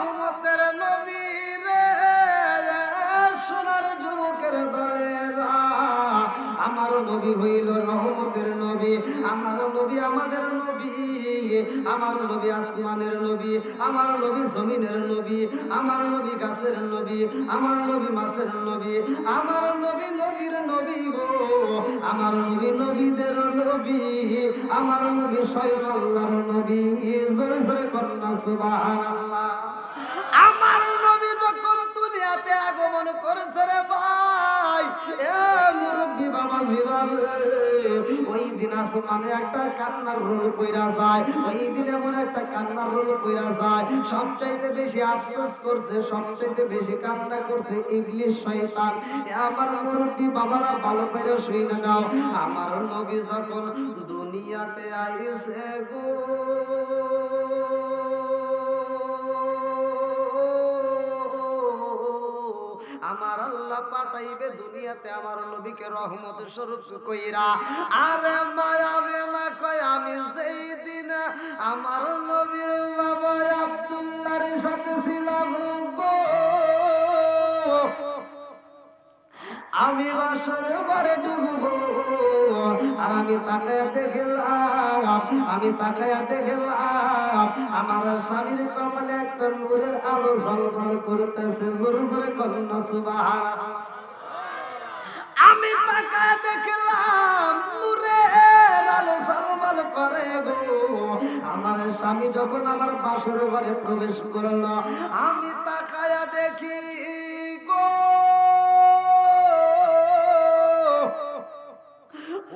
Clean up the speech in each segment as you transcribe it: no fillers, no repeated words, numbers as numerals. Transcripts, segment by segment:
রহমতের নবী রে সোনার যুবকের দলেরা আমার নবী হইল রহমতের নবী আমার নবী আমাদের নবী আমার নবী আসমানের নবী আমার নবী জমিনের নবী আমার নবী গাছের নবী আমার নবী মাছের নবী আমার নবী নদীর নবী গো আমার নবী নবীদের নবী আমার নবী স্বয়ং আল্লাহর নবী জোরে জোরে কন্যা সুবহানাল্লাহ আমার নবী যখন দুনিয়াতে আগমন করেছে রে ভাই এ মুরব্বি বাবা জিরাবে ওই দিন আসমানে একটা কান্নার রোল কইরা যায় ওই দিন এমন একটা কান্নার রোল কইরা যায় সবচাইতে বেশি আফসোস করছে সবচাইতে বেশি কান্না করছে ইবলিস শয়তান আমার মুরব্বি বাবারা ভালো করে শুনে নাও আমার নবী যখন দুনিয়াতে আইছে গো আমার আল্লাহ পাঠাইবে দুনিয়াতে আমার নবীকে রহমতের স্বরূপ কইরা আরে মায়াবে না কয় আমি সেই দিন আমার নবীর বাবা আব্দুল্লাহর সাথে ছিলাম গো আমি বাসর ঘরে ঢুকবো আর আমি তাকায়া দেখলাম আমার স্বামীর কপালে একটা নূরের আলো ঝলঝল করতেছে জোরে জোরে কন্যা সুবহানাল্লাহ আমি তাকায়া দেখলাম নূরের আলো ঝলঝল করে গো আমার স্বামী যখন আমার বাসর ঘরে প্রবেশ করলো আমি তাকায়া দেখি গো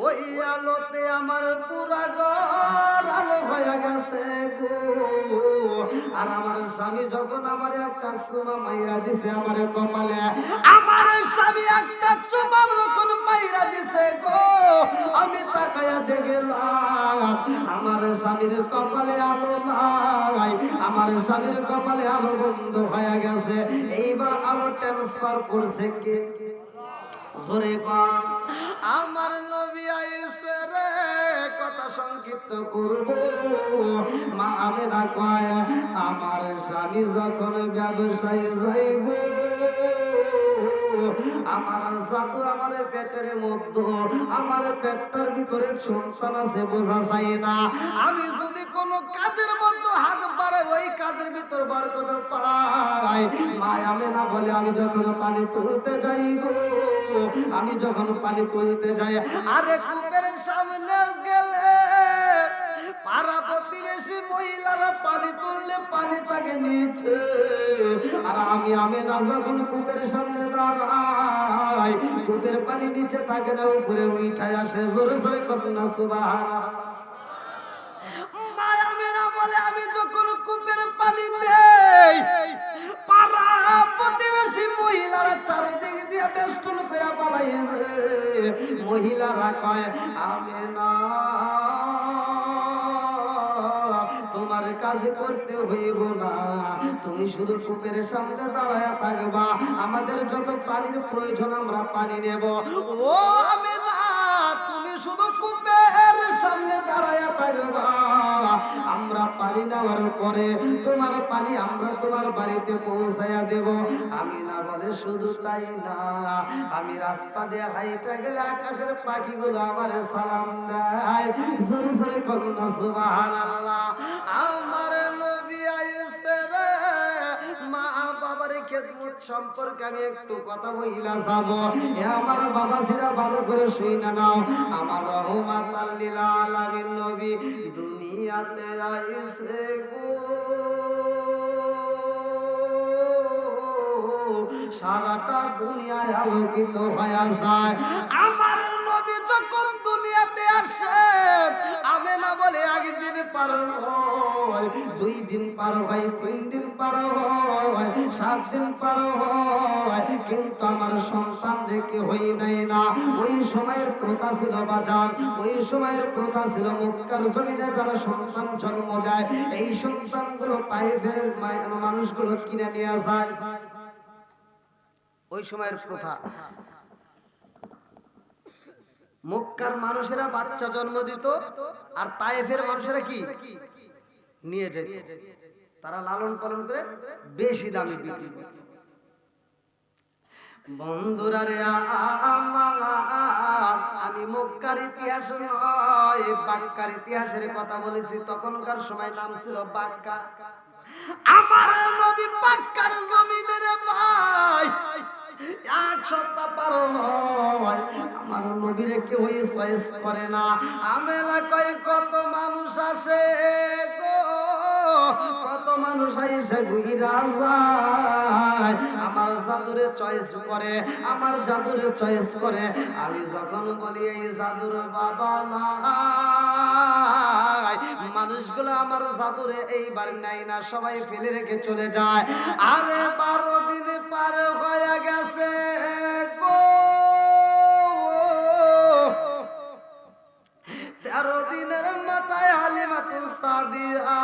ওই আলোতে আমার পুরা ঘর আলো হয়ে গেছে গো আর আমার স্বামী যখন আমার একটা চুমা মাইরা দিছে আমার কপালে আমার স্বামী একটা চুমা যখন মাইরা দিছে গো আমি তাকায়া দেখলাম আমার স্বামীর কপালে আলো নাই আমার স্বামীর কপালে আলো বন্ধ হয়ে গেছে এইবার আলো ট্রান্সফার করছে কে জোরে কোন আমার নবী আইছে রে কথা সংক্ষিপ্ত করব মা আমেনা কয় আমার স্বামী যখন ব্যবসায় যাইব আমার জাদু আমার পেটের মধ্যে আমার পেটটার ভিতরে সন্তান আছে বোঝা যায় না আমি যদি কোন কাজের মধ্যে হাত বাড়াই ওই কাজের ভিতর বরকত পাই মা আমেনা বলে আমি যখন পানি তুলতে যাইব আমি যখন পানি তুলতে যাই আরে কূপের সামনে গেলে পাড়া প্রতিবেশী মহিলারা পানি তুললে পানি তাকে নিচে আর আমি আমেনা যখন কূপের সামনে দাঁড়াই কূপের পানি নিচে থাকে না উপরে উঠায় আসে জোরে জোরে কন্যা সুবহানাল্লাহ মা আমেনা বলে আমি যখন কূপের পানি দেই পাড়া প্রতিবেশী মহিলারা চারদিকে দিয়ে বেষ্টন করে পালাইছে মহিলারা কয় আমেনা তোমার কাজে করতে হইব না তুমি শুধু কূপের সামনে দাঁড়ায়া থাকবা আমাদের যত পানির প্রয়োজন আমরা পানি নেব ও আমেনা তুমি শুধু কূপের সামনে দাঁড়ায়া থাকবা আমরা পানি নেওয়ার পরে তোমার পানি আমরা তোমার বাড়িতে পৌঁছায়া দেব আমিনা বলে শুধু তাই না আমি রাস্তা দিয়ে হাইটা গেলে আকাশের পাখিগুলো আমারে সালাম দেয় জোরে জোরে কন্যা সুবহানাল্লাহ আমার নবী আইছে রে মা বাবার খেদমত সম্পর্কে আমি একটু কথা বইলা যাব আমার বাবা ছিরা ভালো করে শুইনা নাও আমার রহমাতাল লিল আলামিন নবী দুনিয়াতে আইছে গো সারাটা দুনিয়ায় আলোকিত হয়ে যায় আমার নবী যখন দুনিয়াতে আসে আমেনা বলে একদিন পার হয় 2 দিন পার হয় 3 দিন পার হয় 7 দিন পার হয় কিন্তু আমার সন্তান রেখে হই নাই না ওই সময়ের প্রথা ছিল বাজান ওই সময়ের প্রথা ছিল মক্কার জমিনে যারা সন্তান জন্ম দেয় এই সন্তানগুলো তাইফের মানুষগুলো কিনে নিয়ে যায় ওই সময়ের প্রথা মক্কার মানুষেরা বাচ্চা জন্ম দিত আর তায়েফের মানুষেরা কি নিয়ে যেত তারা লালন পালন করে বেশি দামে বিক্রি করে। বন্ধুরা রে আমার, আমি মক্কার ইতিহাস নয় বাক্কার ইতিহাসের কথা বলেছি। তখনকার সময় নাম ছিল বাক্কা। আমার নবী বাক্কার জমিনের ভাই, এক সপ্তাহ পার হয় আমার নবীর কেউ চয়েস করে না। আমি এলাকায় কত মানুষ আসে গো, কত মানুষ আইসে ঘুরা যায়, আমার জাদুরে চয়েস করে, আমার জাদুরে চয়েস করে। আমি যখন বলি এই জাদুর বাবা নাই, মানুষগুলো আমার জাদুরে এইবার নাই না, সবাই ফেলে রেখে চলে যায়। আরে 12 দিন পার হয়ে গেছে গো, 13 দিনের মাথায় হালিমাতুস সাদিয়া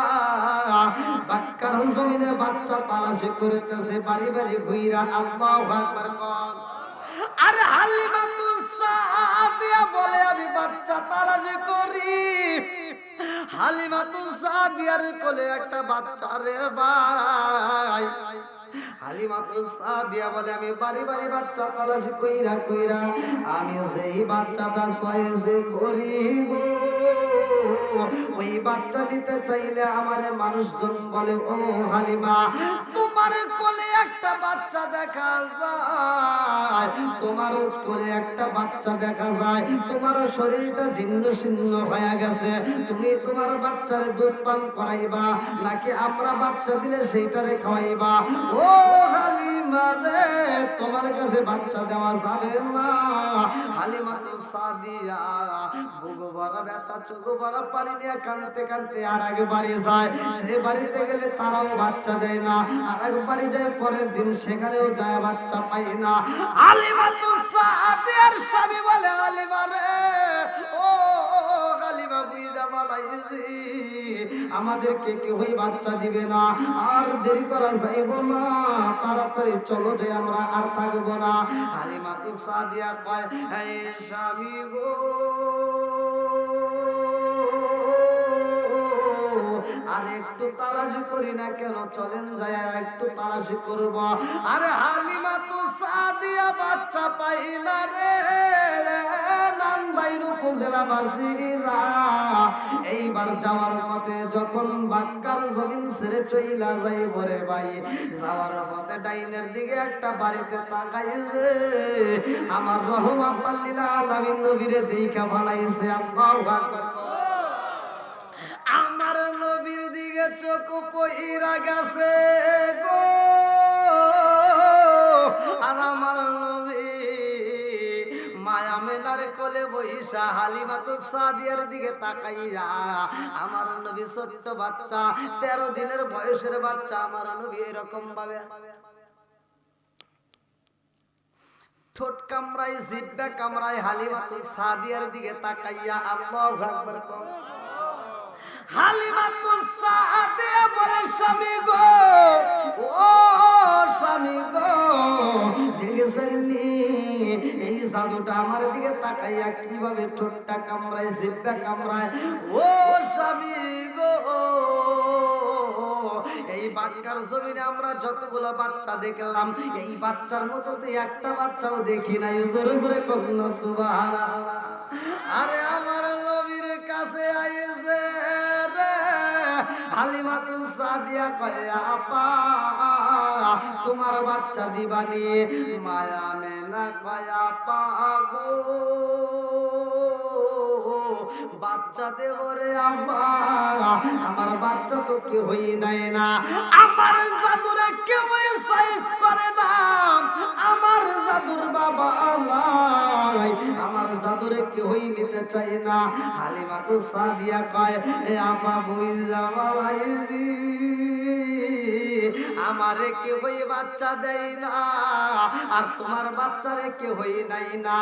বাক্কার জমিনে বাচ্চা তালাশি করতেছে, বাড়ি বাড়ি ঘুইরা। আল্লাহু আকবার কোন। আর হালিমাতুস সাদিয়া বলে আমি বাচ্চা তালাশি করি। হালিমাতুস সাদিয়ার কোলে একটা বাচ্চা রে ভাই। হালিমাতুস সাদিয়া বলে আমি বাড়ি বাড়ি বাচ্চা তালাশি কইরা কইরা আমি যেই বাচ্চাটা চয়েসে করিব, ওই বাচ্চা নিতে চাইলে আমারে মানুষজন বলে ও হালিমা তোমার কোলে একটা বাচ্চা দেখা যায়, তোমার কোলে একটা বাচ্চা দেখা যায়, তোমার শরীরটা ছিন্ন ছিন্ন হয়ে গেছে, তুমি তোমার বাচ্চারে দুধ পান করাইবা নাকি আমরা বাচ্চা দিলে সেইটারে খাওয়াইবা? ও হালিমা রে, তোমার কাছে বাচ্চা দেওয়া যাবে না। হালিমাতুস সাদিয়া বুক ভরা ব্যথা, চোখ ভরা পানি নিয়ে কাঁদতে কাঁদতে আর এক বাড়ি যায়। সে বাড়িতে গেলে তারাও বাচ্চা দেয় না, আর এক বাড়ি যায় পরের দিন, সেখানেও যায় বাচ্চা পাই না। হালিমাতুস সাদিয়ার স্বামী বলে হালিমা রে, ও হালিমা বুইদা বালাইছি, আমাদেরকে কেউই বাচ্চা দিবে না, আর দেরি করা যাইব না, তাড়াতাড়ি চলো যে আমরা আর থাকবো না। হালিমাতুস সাদিয়া কয় হে স্বামী গো, আর একটু তালাশি করি না কেন, চলেন যাই আর একটু তালাশি করব। আরে হালিমাতুস সাদিয়া বাচ্চা পাই না রে, নান্দাইল উপজেলাবাসীরা এইবার যাওয়ার পথে যখন বাক্কার জমিন ছেড়ে চইলা যাই বরে ভাই, যাওয়ার পথে ডাইনের দিকে একটা বাড়িতে তাকাইছে, আমার রহমাতুল লিল আলামিন নবীরে দেখা ভালাইছে। আল্লাহু আকবার। আমার নবীর দিকে চোখ পইরা গেছে গো, আর আমার নবী মায়া মেলার কোলে বইসা হালিমাতুস সাদিয়ার দিকে তাকাইয়া, আমার নবী ছোট্ট বাচ্চা 13 দিনের বয়সের বাচ্চা, আমার নবী এরকম ভাবে ঠোঁট কামড়াই জিহ্বা কামড়াই হালিমাতুস সাদিয়ার দিকে তাকাইয়া আল্লাহু আকবার। হালিমাতুস সাদিয়া বলে স্বামী গো, ও স্বামী গো, দেখেছেন এই জাদুটা আমার দিকে তাকাইয়া কিভাবে ঠোঁটটা কামড়ায় জিহ্বা কামড়ায়? ও স্বামী গো, এই বাক্কার জমিনে আমরা যতগুলো বাচ্চা দেখলাম, এই বাচ্চার মতো তো একটা বাচ্চাও দেখি নাই। জোরে জোরে কইন সুবহানাল্লাহ। আরে আমার নবীর কাছে আইছে রে হালিমাতুস সাদিয়া কয় আপা তোমার বাচ্চা দিবানি? মায়া মেনা কয় আপা গো বাচ্চা দেব রে আপা, আমার বাচ্চা তো কেউই নাই না, আমার জাদুরে কেউই চয়েস করে না, আমার জাদুর বাবা নাই, আমার জাদুরে কেউই নিতে চায় না। হালিমাতুস সাদিয়া কয় এ আপা বুইজা বালাইছি, আমারে কেউই বাচ্চা দেয় না, আর তোমার বাচ্চারে কেউই নাই না,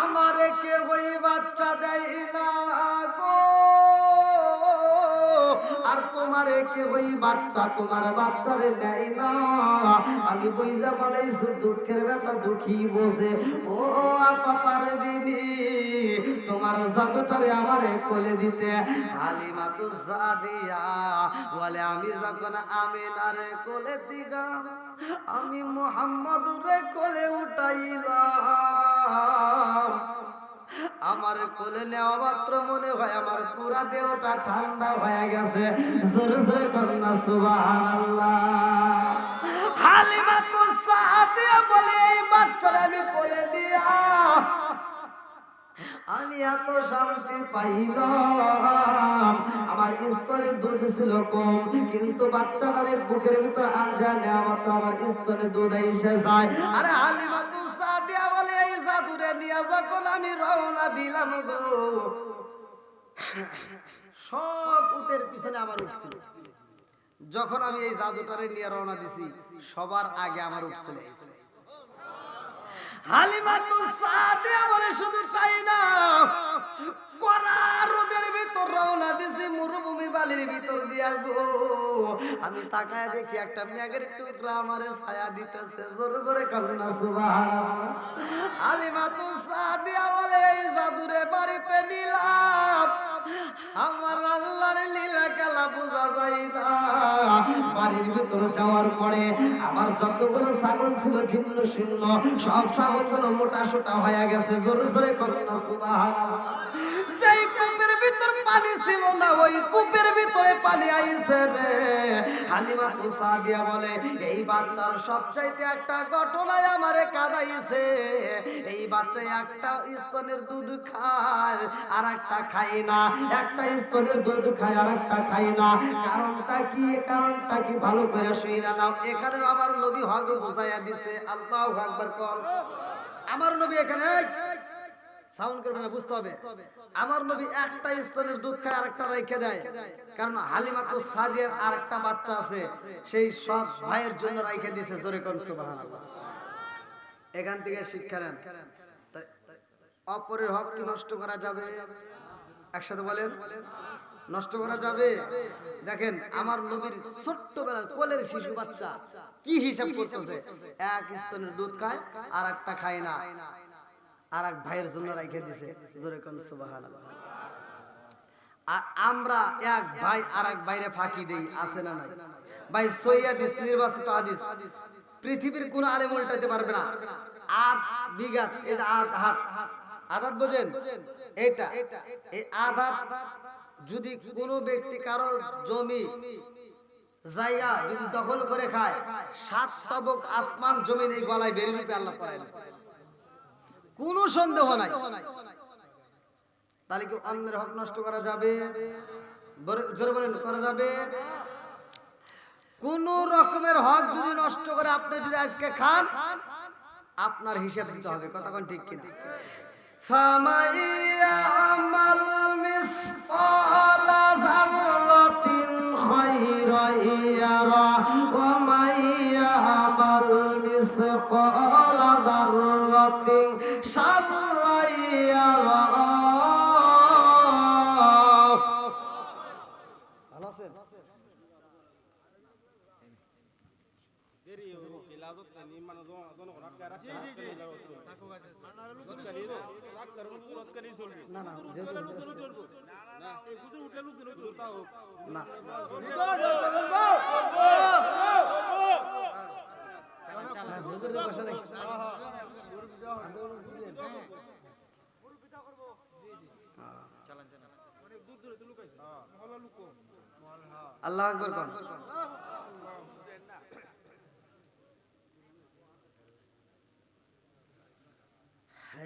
আমারে কেউই বাচ্চা দেয় না গো। আর তোমারে কে ওই বাচ্চা তোমার বাচ্চারে দেয় না। আমি বুঝা বলাইছি দুঃখের ব্যথা দুঃখী বোঝে। ও আপা পারবিনি তোমার জাদুটারে আমারে কোলে দিতে। হালিমা তো সাদিয়া বলে আমি যখন আমিনারে কোলে দিলাম, আমি মুহাম্মদুরে কোলে উঠাইলাম, আমার কোলে নেওয়া মাত্র মনে হয় আমার পুরা দেহটা ঠান্ডা হয়ে গেছে। জোরে জোরে কন্যা সুবহানাল্লাহ। হালিমা তো সাদিয়া বলে এই বাচ্চারা আমি কোলে দিয়া আমি এত শান্তি পাইলাম। আমার স্তনে দুধ ছিল কম, কিন্তু বাচ্চাটার বুকের ভিতর আঞ্জা নেওয়া মাত্র আমার স্তনে দুধ এসে যায়। আরে হালিমা তো সাদিয়া বলে এই জাদুরে নিয়ে যখন আমি রওনা দিলাম গো, সব উটের পিছনে আমার উঠছিল। যখন আমি এই জাদুটারে নিয়ে রওনা দিছি, সবার আগে আমার উঠছিল। হালিমা তো সাদিয়া বলে শুধু তাই না, কড়া রোদের ভিতর রওনা দিছি মরুভূমি বালির ভিতর দিয়া গো। আমি তাকায় দেখি একটা মেঘের টুকরা আমারে ছায়া দিতেছে। জোরে জোরে কান্না সুবহানাল্লাহ। হালিমা তো সাদিয়া বলে এই জাদুরে বাড়িতে নিলাম, আমার আল্লাহর লীলা খেলা বোঝা যায় না। বাড়ির ভিতরে যাওয়ার পরে আমার যতগুলো ছাগল ছিল ছিন্ন শূন্য, সব ছাগলগুলো মোটা সোটা হয়ে গেছে। জোরে জোরে কন্যা সুবহানাল্লাহ। যেই কূপের ভিতর পানি ছিল না, ওই কূপের ভিতরে পানি আইছে রে। হালিমা তো সাদিয়া বলে এই বাচ্চার সবচাইতে একটা ঘটনায় আমারে কাঁদাইছে। এই বাচ্চা একটা স্তনের দুধ খায় আর একটা খায় না, একটা স্তনের দুধ খায় আর একটা খায় না। কারণটা কি? কারণটা কি ভালো করে শুইনা নাও। এখানে আমার নবী হক বুঝাইয়া দিছে। আল্লাহু আকবার কল। আমার নবী এখানে সাউন্ড করবে না, বুঝতে হবে। আমার নবী একটা স্তনের দুধ খায় আর একটা রেখে দেয়, কারণ হালিমা তো সাদিয়ার আর একটা বাচ্চা আছে, সেই সব ভাইয়ের জন্য রেখে দিয়েছে। জোরে কোন সুবহানাল্লাহ। এখান থেকে শিক্ষা নেন, অপরের হক কি নষ্ট করা যাবে? একসাথে বলেন, নষ্ট করা যাবে? দেখেন আমার নবীর ছোট্টবেলার কোলের শিশু বাচ্চা কি হিসাব করতেছে, এক স্তনের দুধ খায় আর একটা খায় না, আর এক ভাইয়ের জন্য রেখে দিছে। জোরে কোন সুবহানাল্লাহ। আর আমরা এক ভাই আর এক ভাইরে ফাঁকি দেই, আছে না নাই? ভাই সহিহ হাদিস, নির্বাচিত হাদিস, পৃথিবীর কোন আলেম উল্টাতে পারবে না। আট বিঘাত, এই হাত আদাত বোঝেন, এটা এই আদাত যদি কোনো ব্যক্তি কারো জমি জায়গা যদি দখল করে খায়, 7 তবক আসমান জমিন এই গলায় বেরিয়ে দিবে আল্লাহ পায়, কোনো সন্দেহ নাই। তাহলে কি অন্যের হক নষ্ট করা যাবে? জোরে বলেন, করা যাবে? কোন রকমের হক যদি নষ্ট করে আপনি যদি আজকে খান, আপনার হিসাব দিতে হবে। কথা কোন ঠিক কিনা? ফামাইয়ামাল মিসকালা যাররাতিন খায়রান ইয়ারা ওয়া মাইয়ামাল মিসকালা যাররাতিন শাররান ইয়ারা। ভালো আছেন? না না, আল্লাহু আকবার।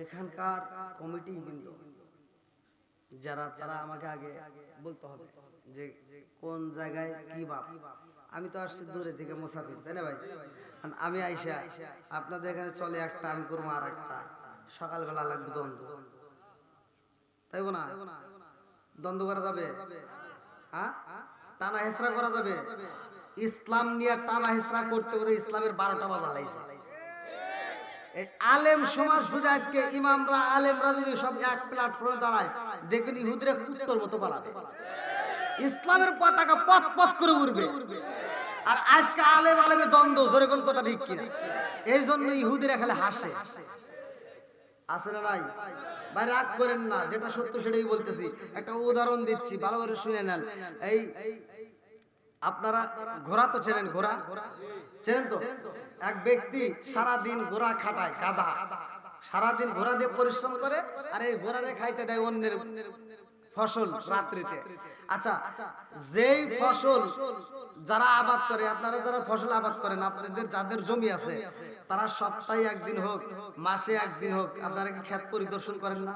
এখানকার কমিটি কিন্তু যারা যারা আমাকে আগে বলতে হবে যে কোন জায়গায় কি বাপ। আমি তো আসছি দূরে থেকে মুসাফির, তাই না ভাই? আমি আইসা আপনাদের এখানে চলে একটা, আমি করবো আর একটা, সকালবেলা লাগবে দ্বন্দ্ব, তাই না? দ্বন্দ্ব করা যাবে? হ্যাঁ, টানা হেসরা করা যাবে? ইসলাম নিয়ে টানা হেসরা করতে করে ইসলামের 12টা বাজা লাইছে। এই আলেম সমাজ যদি আজকে ইমামরা আলেমরা যদি সব এক প্ল্যাটফর্মে দাঁড়ায়, দেখবেন ইহুদিরা কুত্তর মতো পালাবে। ইসলামের পতাকা পথ পথ করে উড়বে। আর আজকে আলেম আলেমে দ্বন্দ্ব, জোরে কোন কথা ঠিক কিনা? এই জন্য ইহুদিরা খালি হাসে, আছে না নাই? ভাই রাগ করেন না, যেটা সত্য সেটাই বলতেছি। একটা উদাহরণ দিচ্ছি, ভালো করে শুনে নেন। এই আপনারা ঘোড়া তো চেনেন, ঘোড়া চেনেন তো? এক ব্যক্তি সারাদিন ঘোড়া খাটায়, গাধা সারাদিন ঘোড়া দিয়ে পরিশ্রম করে, আর এই ঘোড়ারে খাইতে দেয় অন্যের ফসল রাত্রিতে। আচ্ছা, যেই ফসল যারা আবাদ করে, আপনারা যারা ফসল আবাদ করেন, আপনাদের যাদের জমি আছে, তারা সপ্তাহে একদিন হোক, মাসে একদিন হোক, আপনারা কি ক্ষেত পরিদর্শন করেন না?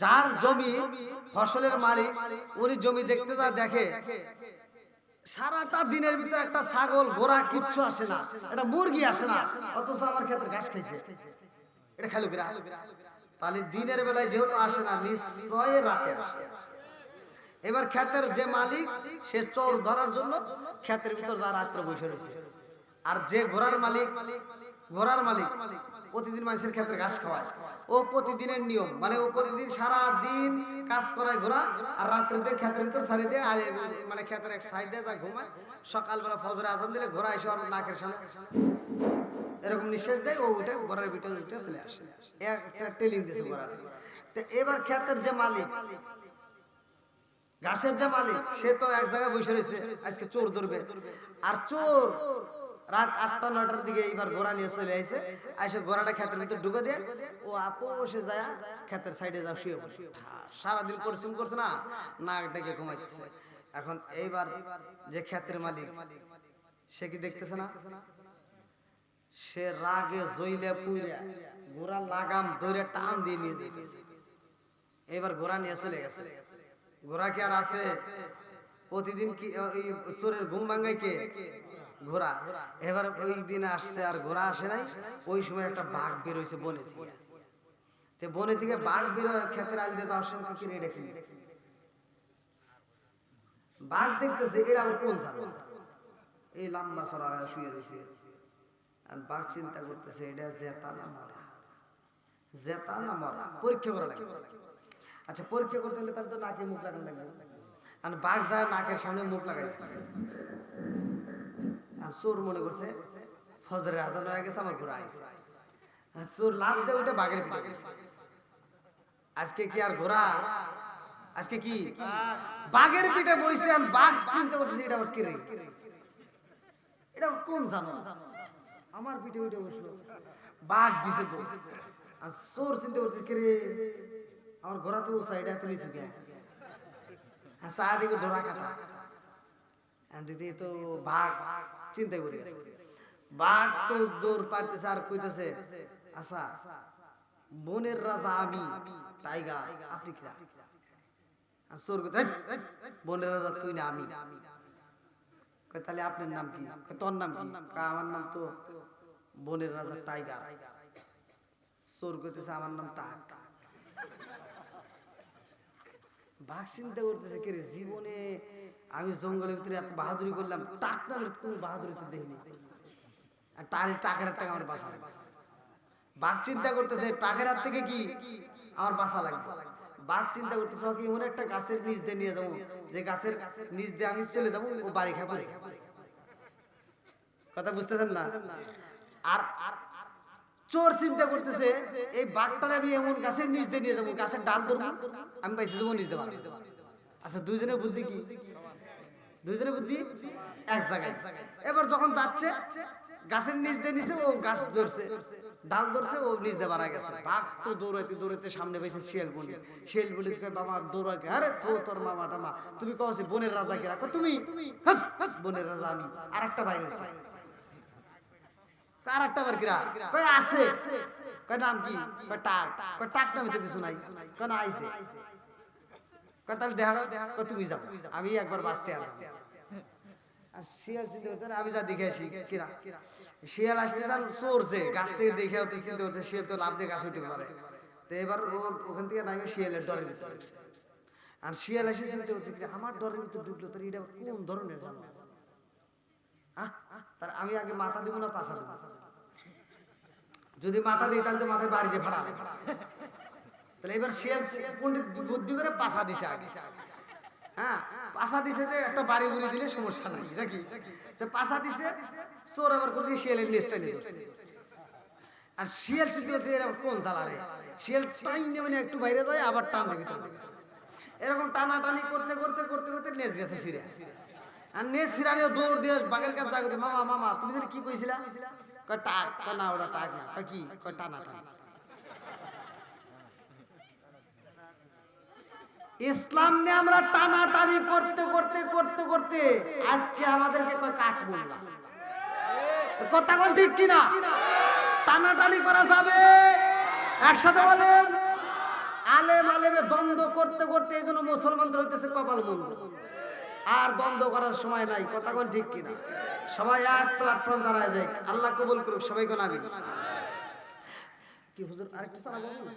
যার জমি, ফসলের মালিক, উনি জমি দেখতে যা দেখে, সারাটা দিনের ভিতরে একটা ছাগল, ঘোড়া কিচ্ছু আসে না, এটা মুরগি আসে না, অথচ আমার ক্ষেতের ঘাস খাইছে, এটা খাইলো কিরা? তাহলে দিনের বেলায় যেহেতু আসে না, নিশ্চয় রাতে আসে। এবার ক্ষেতের যে মালিক, সে চোর ধরার জন্য ক্ষেতের ভিতর যা রাত্রে বসে রয়েছে। আর যে ঘোড়ার মালিক, ঘোড়ার মালিক প্রতিদিন মানুষের ক্ষেত্রে ঘাস খাওয়ায়, ও প্রতিদিনের নিয়ম, মানে ও প্রতিদিন সারা দিন কাজ করায় ঘোড়া, আর রাত্রিতে ক্ষেতের ভিতর ছাড়িয়ে দিয়ে, আর মানে ক্ষেতের এক সাইডে যা ঘুমায়, সকালবেলা ফজরে আজান দিলে ঘোড়া এসে ওর নাকের সামনে এরকম নিঃশ্বাস দেয়, ও উঠে ঘোড়ার ভিতরে উঠে চলে আসে, একটা টেলিং দিয়েছে ঘোড়া। তো এবার ক্ষেতের যে মালিক, ঘাসের যে মালিক, সে তো এক জায়গায় বসে রয়েছে, আজকে চোর ধরবে। আর চোর রাত 8টা 9টার দিকে এইবার ঘোড়া নিয়ে চলে আসে, এসে ঘোড়াটা ক্ষেতের ভিতরে ঢুকে দিয়ে ও আপোষে যায় ক্ষেতের সাইডে যা শুয়ে বসে। সারাদিন পরিশ্রম করছে না, নাক ডেকে ঘুমাইতেছে। এখন এইবার যে ক্ষেতের মালিক, সে কি দেখতেছে না? সে রাগে জইলে পুইরা ঘোড়া লাগাম ধরে টান দিয়ে নিয়ে যেতেছে। এবার ঘোড়া নিয়ে চলে গেছে। ঘোড়া কি আর আছে? প্রতিদিন কি ওই চোরের ঘুম ভাঙায় কে? ঘোড়া। এবার ওই দিন আসছে আর ঘোড়া আসে নাই। ওই সময় একটা বাঘ বের হয়েছে বনে থেকে। তো বনে থেকে বাঘ বের হয়ে ক্ষেতের আল দিয়ে যাওয়ার সময় কি রেডে খেলি, বাঘ দেখতেছে এটা আমার কোন জানো, এই লম্বা সরা শুয়ে রয়েছে। আর বাঘ চিন্তা করতেছে এটা জেতা না মরা, জেতা না মরা, পরীক্ষা করা লাগে। আচ্ছা, পরীক্ষা করতে হলে তার তো নাকে মুখ লাগানো লাগবে। আর বাঘ যায় নাকের সামনে মুখ লাগাইছে, আর চোর মনে করছে ফজরের আজান হয়ে গেছে, আমার ঘোড়া আইছে। আর চোর লাফ দিয়ে ওইটা বাঘের পিঠে গেছে। আজকে কি আর ঘোড়া, আজকে কি বাঘের পিঠে বইছে। আর বাঘ চিন্তা করতেছে এটা আবার কিরে, এটা কোন জানো, আমার পিঠে উঠে বসলো, বাঘ দিছে তো। আর চোর চিন্তা করছে কিরে, আমার ঘোড়া তো সাইডে আছে নিচে গিয়ে, আর চারিদিকে ডোরা কাটা, দিদি তো বাঘ চিন্তাই করে গেছে। বাঘ তো দৌড় পাইতেছে আর কইতেছে, আচ্ছা বনের রাজা আমি, টাইগার, আপনি কি? আর চোর কইতে, বনের রাজা তুই না আমি। কই তাহলে আপনার নাম কি? তোর নাম কি? আমার নাম তো বনের রাজা টাইগার। চোর কইতেছে আমার নাম টাক। বাঘ চিন্তা করতেছে কে রে, জীবনে আমি জঙ্গলের ভিতরে এত বাহাদুরি করলাম, টাক না কোন বাহাদুরি তো দেখিনি, আর টাকের হাত থেকে আমার বাঁচা লাগবে। বাঘ চিন্তা করতেছে টাকের হাত থেকে কি আমার বাঁচা লাগবে। বাঘ চিন্তা করতেছে ওকে এমন একটা গাছের নিচ দিয়ে নিয়ে যাবো, যে গাছের নিচ দিয়ে আমি চলে যাবো, ও বাড়ি খাবে। কথা বুঝতেছেন না? আর চোর চিন্তা করতেছে এই বাঘটারে আমি এমন গাছের নিচ দিয়ে নিয়ে যাবো, গাছের ডাল ধরবো, আমি বাইসে যাবো নিচ দেবো। আচ্ছা, দুইজনের বুদ্ধি কি? দুইজনের বুদ্ধি এক জায়গায়। এবার যখন যাচ্ছে গাছের নিচ দিয়ে নিচে, ও গাছ ধরছে, ডাল ধরছে, ও নিচ দিয়ে বাড়া গেছে। বাঘ তো দৌড়াইতে দৌড়াইতে সামনে পাইছে শিয়াল বন্ডি। শিয়াল বন্ডি বাবা দৌড়াকে, আরে তোর মামা টামা, তুমি কওছি বনের রাজা কে রাখো তুমি? বনের রাজা আমি। আর একটা বাইরে হয়েছে, আর একটা বার কিরা কয় আছে, কয় নাম কি? কয় টাক। কয় টাক নামে তো কিছু নাই। কয় না আইছে। কয় তাহলে দেখা, কয় তুমি যাও, আমি একবার বাঁচতে আসছি। আর শিয়াল চিন্তা করতে, আমি যা দেখে আসি কিরা। শিয়াল আসতে চান চোরছে, গাছ থেকে দেখে হতে চিন্তা করছে শিয়াল তো লাভ দিয়ে গাছ উঠতে পারে। তো এবার ওর ওখান থেকে নামে শিয়ালের ডরের ভিতরে। আর শিয়াল এসে চিন্তা করছে আমার ডরের ভিতরে ঢুকলো, তার এটা কোন ধরনের জানো? তার আমি আগে মাথা দিব না পাছা দেবো? যদি মাথা দিই তাহলে তো মাথায় বাড়ি দিয়ে ফাড়া দেবে। তাহলে এবার শিয়াল পণ্ডিত বুদ্ধি করে পাছা দিছে আগে। হ্যাঁ পাশা দিছে যে একটা বাড়ি বুড়ি দিলে সমস্যা নাই নাকি, তো পাশা দিছে চোর আবার করছে শিয়ালের নেস্টা নিয়ে, আর শিয়াল চিন্তা এরকম কোন জ্বালা রে, শিয়াল টাইনে মানে একটু বাইরে যায় আবার টান দেবে, এরকম টানাটানি করতে করতে করতে করতে নেচ গেছে ছিঁড়ে, আর নেচ ছিঁড়ানিও দৌড় দিয়ে বাঘের কাছে জাগতে, মামা মামা তুমি যেন কি কইছিলা, কয় টাক, কয় না ওটা টাক না, কয় কি, কয় টানা টানা। ইসলাম নিয়ে আমরা টানাটানি করতে করতে করতে করতে আজকে আমাদেরকে কয় কাট বললাম, কথা কোন ঠিক কিনা, টানাটানি করা যাবে, একসাথে বলেন। আলেম আলেমে দ্বন্দ্ব করতে করতে এই জন্য মুসলমানদের হইতেছে কপাল মন্দ, আর দ্বন্দ্ব করার সময় নাই, কথা কোন ঠিক কিনা। সবাই এক প্ল্যাটফর্ম দাঁড়ায় যায়, আল্লাহ কবুল করুক, সবাই কোন আমিন। কি হুজুর আরেকটা সারা বলুন,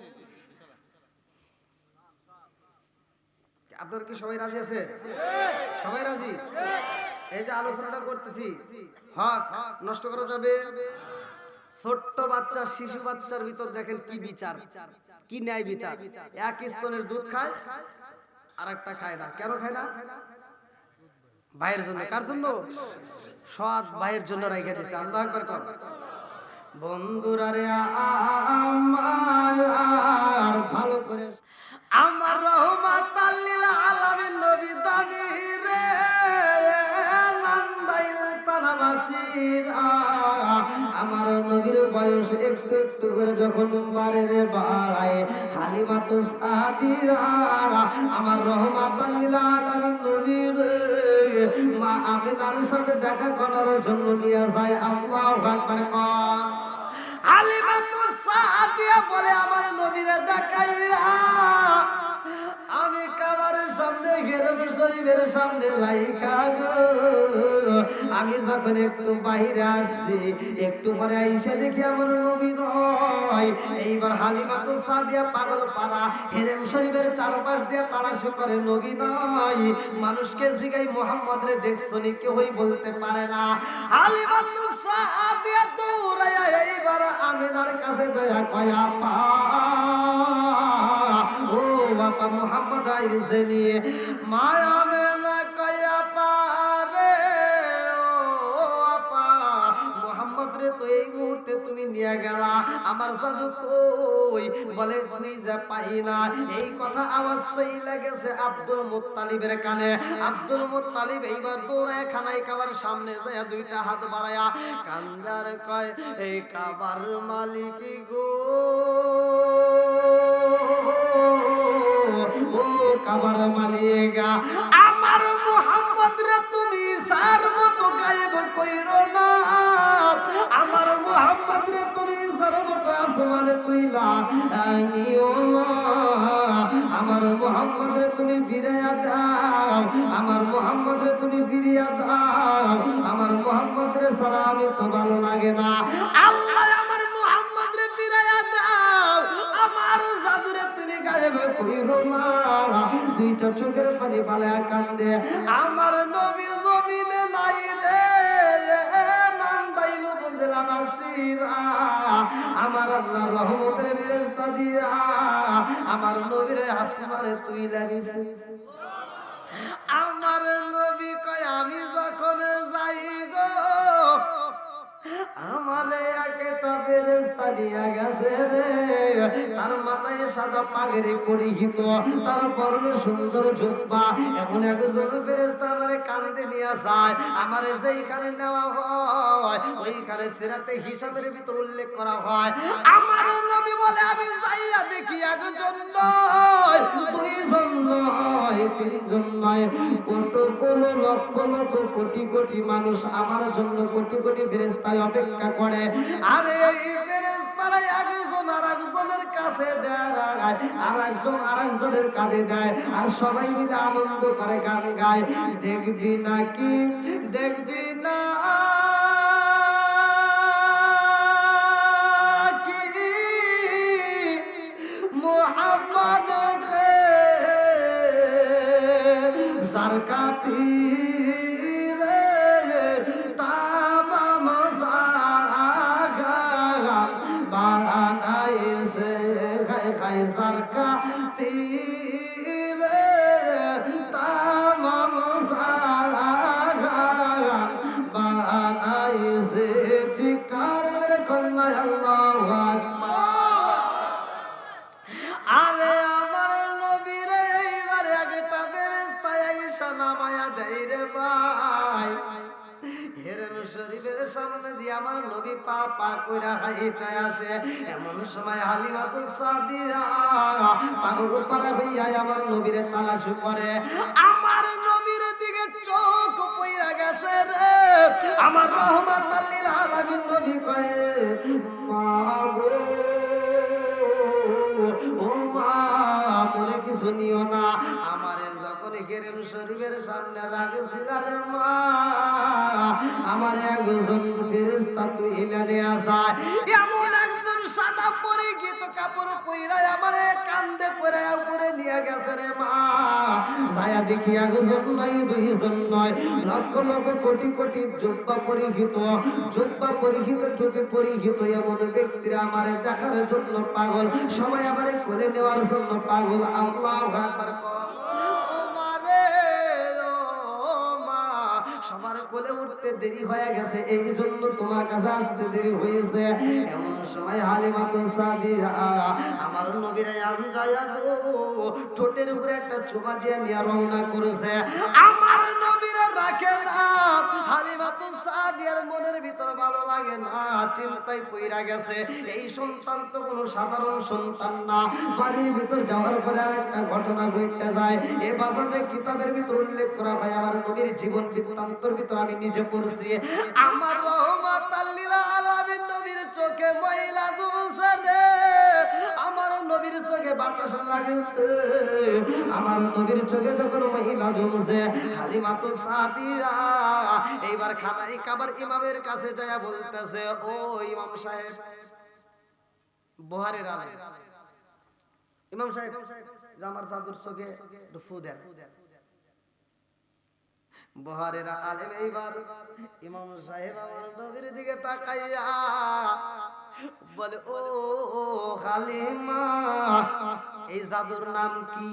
আপনারা কি সবাই রাজি আছে, সবাই রাজি, এই যে আলোচনাটা করতেছি হক নষ্ট করা যাবে। ছোট্ট বাচ্চা শিশু বাচ্চার ভিতর দেখেন কি বিচার, কি ন্যায় বিচার, এক স্তনের দুধ খায় আর একটা খায় না, কেন খায় না, ভাইয়ের জন্য, কার জন্য, সৎ ভাইয়ের জন্য রেখে দিছে, আল্লাহু আকবার কর। বন্ধুরা রে আমার ভালো করে, আমার রহমাতাল লিল আলামিন নবী দামি রে নান্দাইল তানাবাসীরা, আমার নবীর বয়স একটু একটু করে যখন বাড়ে রে বাড়ায়, হালিমাতু সাদিয়া আমার রহমাতাল লিল আলামিন নবী রে মা আমিনার সাথে দেখা করার জন্য নিয়ে যায়, আল্লাহু আকবার কর। হালিমাতু সাদিয়া বলে আমার নবীরে দেখাইয়া আমি কাবারের সামনে গেরুব শরীফের সামনে রাইখা গো, আমি যখন একটু বাইরে আসছি একটু পরে আইসা দেখি আমার নবী নয়। এইবার হালিমাতু সাদিয়া পাগল পাড়া হেরেম শরীফের চারপাশ দিয়ে তালাশি করে, নবী নয়। মানুষকে জিগাই মুহাম্মদ রে দেখছো নি, কেউই বলতে পারে না। হালিমাতু সাদিয়া দৌড়াইয়া এইবার আমিনার কাছে যায়, কয় আপা ও আপা মুহাম্মদ আইছে নিয়ে, মায়া মেনা কয় আপা রে ও আপা মুহাম্মদ রে তো এই মুহূর্তে তুমি নিয়ে গেলা, আমার জাদু কই, বলে তুই যা পাই না। এই কথা আওয়াজ সই লাগেছে আব্দুল মুত্তালিবের কানে। আব্দুল মুত্তালিব এইবার দৌড়ায় খানায় কাবার সামনে যায়, দুইটা হাত বাড়ায়া কান্দার কয়, এই কাবার মালিক গো ও কাবার মালিকা, আমার মুহাম্মদ রে তুমি সার মতো গায়েব কইরো না, আমার মুহাম্মদ রে তুমি সার মতো আসমানে তুইলা নিও না, আমার মুহাম্মদ রে তুমি ফিরাইয়া দাও, আমার মুহাম্মদ রে তুমি ফিরিয়া দাও, আমার মুহাম্মদ রে সারা আমি তো ভালো লাগে না, আল্লাহ আমার মুহাম্মদ রে ফিরাইয়া দাও, আমার জাদুরে তুমি গায়েব কইরো না। দুইটা চোখের পানি ফালায়া কান্দে, আমার নবী জমিনে নাই রে নান্দাইল উপজেলাবাসীরা, আমার আল্লাহর রহমতের ফেরেশতা দিয়া আমার নবীরে আসমানে তুইলা নিছে। আমার নবী কয় আমি যখন যাই গো আমারে একটা ফেরেশতা নিয়া গেছে রে, তার মাথায় সাদা পাগড়ি পরিহিত, তার পরনে সুন্দর জুব্বা, এমন একজন ফেরেশতা আমারে কাঁধে নিয়ে যায়, আমারে যেইখানে নেওয়া হয় ওইখানে সিরাতে হিসাবের ভিতর উল্লেখ করা হয়। আমার নবী বলে আমি যাইয়া দেখি একজন নয়, দুইজন নয়, তিনজন নয়, কোটি লক্ষ লক্ষ কোটি কোটি মানুষ আমার জন্য কোটি কোটি ফেরেশতা অপেক্ষা করে। আরে এই ফেরেশতারা একজন আরেকজনের কাছে দেয়, আরেকজন আরেকজনের কাঁধে দেয়, আর সবাই মিলে আনন্দ করে গান গায়, দেখবি নাকি দেখবি না কি মুহাম্মদ রে সরকাতি সরকার তিলে তাম কন্যা আল্লাহু আকবার। আরে আমার নবীর এইবার একটা ফেরেশতা আইসা নামায়া দেয় রে ভাই, হেরেম শরীফের সামনে দিয়ে আমার নবী পা পা কইরা হাইটা আসে। এমন সময় হালিমাতুস সাদিয়া পাগল পারা হইয়া আমার নবীরে তালাশ করে। আমার নবীর দিকে চোখ পইরা গেছে রে। আমার রহমাতুল লিল আলামিন নবী কয় মা গো, ও মা মনে কিছু নিও না, আমারে যখন হেরেম শরীফের সামনে রাখছিল রে মা, আমার একজন ফেরেশতা তুইলা নিয়ে আসায়। এমন একজন সাদা পরিহিত কাপড় পইরা আমারে কান্দে করে উপরে নিয়ে গেছে রে মা। ছায়া দেখি একজন নয় দুইজন নয়, লক্ষ লক্ষ কোটি কোটি জুব্বা পরিহিত টুপি পরিহিত এমন ব্যক্তিরা আমারে দেখার জন্য পাগল, সবাই আমারে কোলে নেওয়ার জন্য পাগল। আল্লাহু আকবার। সবার কোলে উঠতে দেরি হয়ে গেছে, এই জন্য তোমার কাছে আসতে দেরি হয়েছে। এমন সময় হালিমাতুস সাদিয়া আমার নবীর আনজায়া গো ঠোঁটের উপরে একটা চুমা দিয়ে নিয়ে রওনা করেছে। আমার নবীর রাখে না, হালিমাতুস সাদিয়ার মনের ভিতর ভালো লাগে না, চিন্তায় পইরা গেছে। এই সন্তান তো কোনো সাধারণ সন্তান না। বাড়ির ভিতর যাওয়ার পরে আরেকটা ঘটনা ঘটতে যায়। এই বাজারে কিতাবের ভিতর উল্লেখ করা হয়, আমার নবীর জীবন বৃত্তান্তর ভিতর আমি নিজে পড়ছি। আমার রহমাতুল লিল আলামিন নবীর চোখে ময়লা জমছে রে, আমার নবীর চোখে বাতাস লাগছে। আমার নবীর চোখে যখন ময়লা জমছে, হালিমাতুস সাদিয়া এইবার খানায় কাবার ইমামের কাছে যায় বলতেছে, ও ইমাম সাহেব, বুহারের আলেম ইমাম সাহেব, আমার চাদর চোখে ফু দেন। বুহারের আলেম এইবার ইমাম সাহেব আমার নবীর দিকে তাকাইয়া বলে, ও হালিমা, এই জাদুর নাম কি?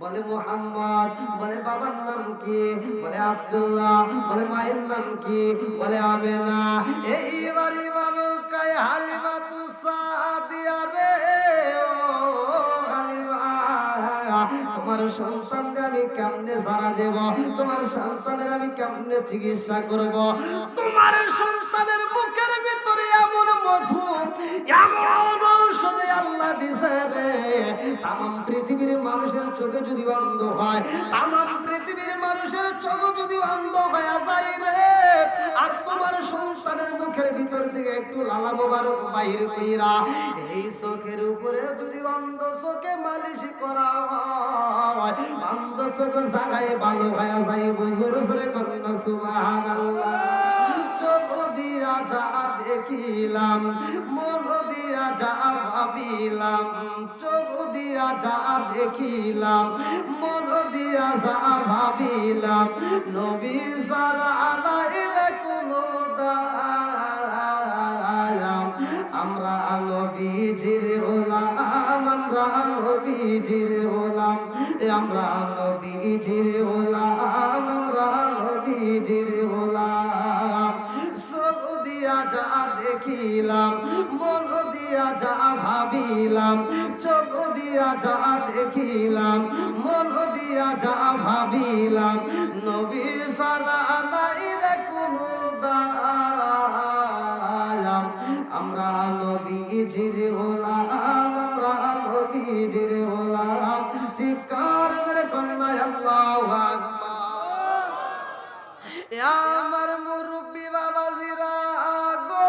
বলে মুহাম্মদ। বলে বাবার নাম কি? বলে আব্দুল্লাহ। বলে মায়ের নাম কি? বলে আমেনা। এইবার ইমাম কয়, হালিমাতুস সাদিয়া রে, ও হালিমা, তোমার সন্তানকে আমি কেমনে সারা দেব? তোমার সন্তানের আমি কেমনে চিকিৎসা করব? তোমার সন্তানের মুখের ভিতরে এমন মধু, এমন ঔষধ আল্লাহ দিছে রে, তামাম পৃথিবীর মানুষের চোখে যদি অন্ধ হয়, তামাম পৃথিবীর মানুষের চোখ যদি অন্ধ হয়ে যায় রে, আর তোমার সন্তানের মুখের ভিতর থেকে একটু লালা মোবারক বাহির কইরা এই চোখের উপরে যদি অন্ধ চোখে মালিশ করা হয়, অন্ধ চোখ জাগায় ভালো হয়ে যায়। বুঝুর জোরে কন্যা সুবহানাল্লাহ। চোখ দিয়া যা দেখিলাম, মন দিয়া যা ভাবিলাম, চোখ দিয়া যা দেখিলাম, মন দিয়া যা ভাবিলাম, নবী সারা আলাইলে কোনো দায়াম, আমরা নবীজির গোলাম, আমরা নবীজির গোলাম, আমরা নবীজির গোলাম, আমরা নবীজির গোলাম। চোখ দিয়া যা দেখিলাম, মন দিয়া যা ভাবিলাম, চোখ দিয়া যা দেখিলাম, মন দিয়া যা ভাবিলাম, নবী সারা নাই রে কোনো দায়াম, আমরা নবীজির গোলাম, আমরা নবীজির গোলাম। চিৎকার করে কন্যা আল্লাহু আকবার। আমার মুরব্বি বাবাজিরা গো,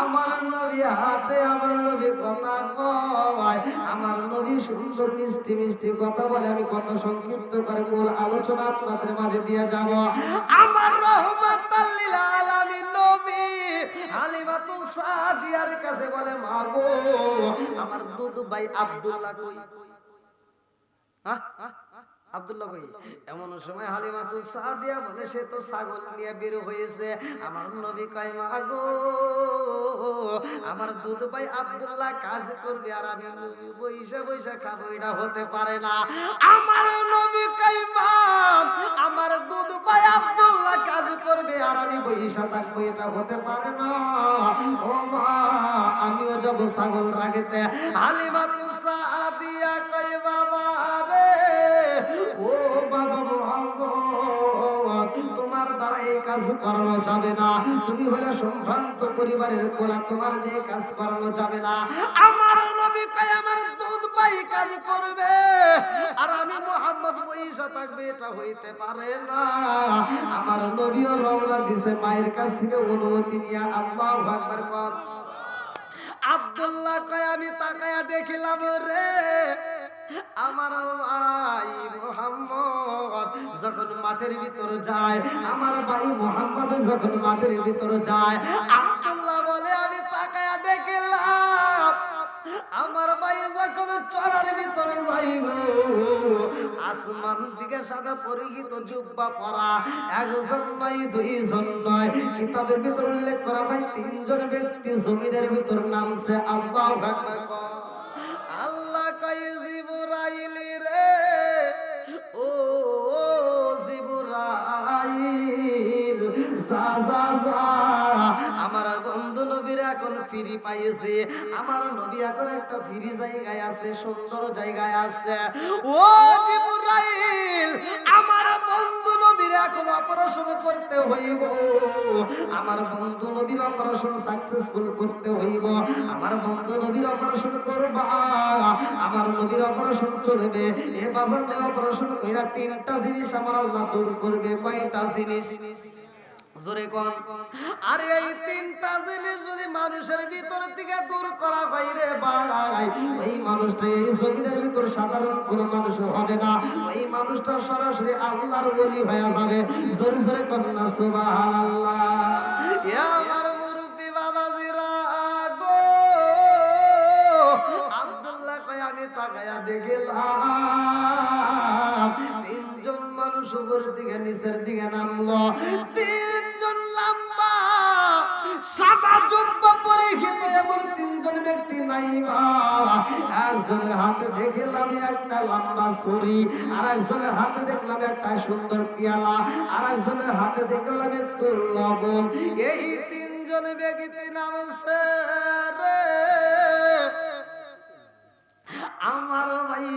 আমার নবী হাতে, আমার নবী কথা কয়, আমার নবী সুন্দর মিষ্টি মিষ্টি কথা বলে। আমি কথা সংক্ষিপ্ত করে মূল আলোচনা আপনাদের মাঝে দিয়ে যাব। আমার রহমাতুল লিল আলামিন নবী হালিমাতুস সাদিয়ার কাছে বলে, মা গো, আমার দুধ ভাই আব্দুল্লাহ কই? আব্দুল্লাহ কই? এমন সময় হালিমাতুস সাদিয়া বলে, সে তো ছাগল নিয়ে বের হয়েছে। আমার নবী কয়, মা গো, আমার দুধ ভাই আব্দুল্লাহ কাজ করবে আর আমি বইসা বইসা খাবো, এটা হতে পারে না। আমার নবী কয়, মা, আমার দুধ ভাই আব্দুল্লাহ কাজ করবে আর আমি বইসা থাকবো এটা হতে পারে না। ও মা আমিও যাব ছাগল রাখতে। হালিমা সাদিয়া কই বাবা রে, ও বাবা মুহাম্মদ তোমার দ্বারা এই কাজ করানো যাবে না। তুমি হলে সম্ভ্রান্ত পরিবারের কোলা, তোমার দিয়ে কাজ করানো যাবে না। আমার নবী কয় আমার দুধ পাই কাজ করবে আর আমি মুহাম্মদ বইসা থাকবে এটা হইতে পারে না। আমার নবীও রওনা দিছে মায়ের কাছ থেকে অনুমতি নিয়ে। আল্লাহু আকবার কর। আব্দুল্লাহ কয় আমি তাকায়া দেখিলাম রে আমার ভাই মুহাম্মদ যখন মাঠের ভিতর যায়, আমার ভাই মুহাম্মদ যখন মাঠের ভিতর যায়, আব্দুল্লাহ বলে আমি তাকায়া দেখলাম আমার ভাই যখন চড়ার ভিতরে যাইব, আসমান দিকে সাদা পরিহিত জুব্বা পরা একজন নয় দুইজন নয়, কিতাবের ভিতর উল্লেখ করা হয় তিনজন ব্যক্তি জমিনের ভিতর নামছে। আল্লাহু আকবার কর। আল্লাহ কয় জিবরাইল রে, ও জিবরাইল যা যা যা, আমার বন্ধু নবীর এখন ফ্রি পাইছে। আমার নবী এখন একটা ফ্রি জায়গায় আছে, সুন্দর জায়গায় আছে। ও জিবরাইল আমার বন্ধু নবীর এখন অপারেশন করতে হইব, আমার বন্ধু নবীর অপারেশন সাকসেসফুল করতে হইব। আমার বন্ধু নবীর অপারেশন করবা, আমার নবীর অপারেশন চলবে। এ বাজারে অপারেশন কইরা তিনটা জিনিস আমার আল্লাহ দূর করবে। কয়টা জিনিস? জোরে কোন। আর এই তিনটা জিনিস যদি মানুষের ভিতর থেকে দূর করা হয় রে ভাই, ওই মানুষটা এই জমিনের ভিতর সাধারণ কোন মানুষ হবে না, ওই মানুষটা সরাসরি আল্লাহর ওলি হয়ে যাবে। জোরে জোরে করুন না সুবহানাল্লাহ। ইয়া আমার মুরব্বি বাবাজিরা গো, আব্দুল্লাহ কয় আমি তাকায়া দেখলাম তিনজন মানুষ উপর দিকে নিচের দিকে নামলো। তিনজন লম্বা সাদা জুব্বা পরিহিত এমন তিনজন ব্যক্তি নাই। একজনের হাতে দেখলাম একটা লম্বা ছুরি, আর একজনের হাতে দেখলাম একটা সুন্দর পেয়ালা, আর একজনের হাতে দেখলাম একটু লবণ। এই তিনজন ব্যক্তি নামছে রে আমার ভাই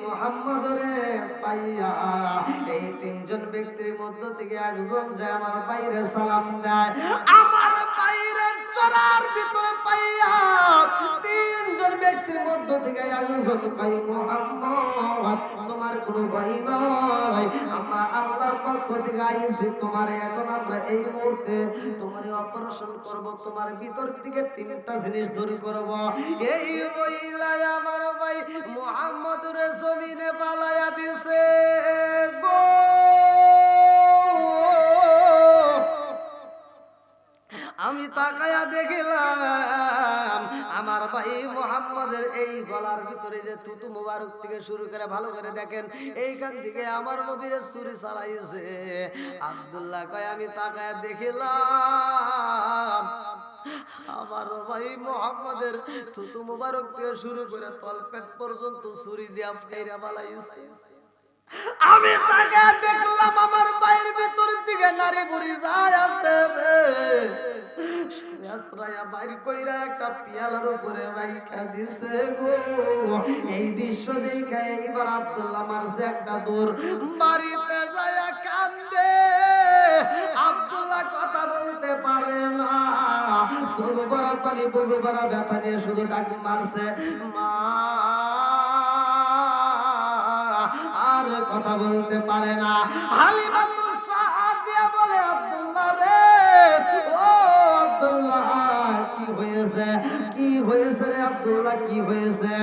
মুহাম্মদ রে পাইয়া। এই তিনজন ব্যক্তির মধ্য থেকে একজন যায় আমার ভাইরে সালাম দেয়। আমার ভাইরে চড়ার ভিতরে পাইয়া তিনজন ব্যক্তির মধ্য থেকে একজন ভাই মুহাম্মদ তোমার কোনো ভয় নয়, আমরা আল্লাহর পক্ষ থেকে আইছি তোমার। এখন আমরা এই মুহূর্তে তোমার অপারেশন করব, তোমার ভিতর থেকে তিনটা জিনিস দূর করব। এই মহিলায় আমার ভাই মুহাম্মদ রে জমিনে পালায়া দিছে গো। আমি তাকায়া দেখলাম আমার ভাই মুহাম্মদের এই গলার ভিতরে যে তুতু মুবারক থেকে শুরু করে ভালো করে দেখেন এইখান থেকে আমার নবীর ছুরি চালাইছে। আব্দুল্লাহ কয় আমি তাকায়া দেখলাম আমার ভাই মুহাম্মদের থুতু মুবারক থেকে শুরু করে তলপেট পর্যন্ত ছুরি দিয়া ফাইরা বালাইছে। আমি তাকে দেখলাম আমার ভাইয়ের ভিতর দিকে নারী বুড়ি যায় আছে রে, আশ্রয়া বাইর কইরা একটা পিয়ালার উপরে রাইখা দিছে গো। এই দৃশ্য দেখে এবার আব্দুল্লাহ মারছে একটা দৌড়, বাড়িতে যায় কান্দে। আব্দুল্লাহ কথা বলতে পারে না, শুধু বড় পানি বুগু বড় ব্যথা নিয়ে শুধু ডাক মারছে মা, আর কথা বলতে পারে না। হালিমা সাদিয়া বলে আব্দুল্লাহ রে, ও আব্দুল্লাহ কি হয়েছে, কি হয়েছে রে আব্দুল্লাহ, কি হয়েছে?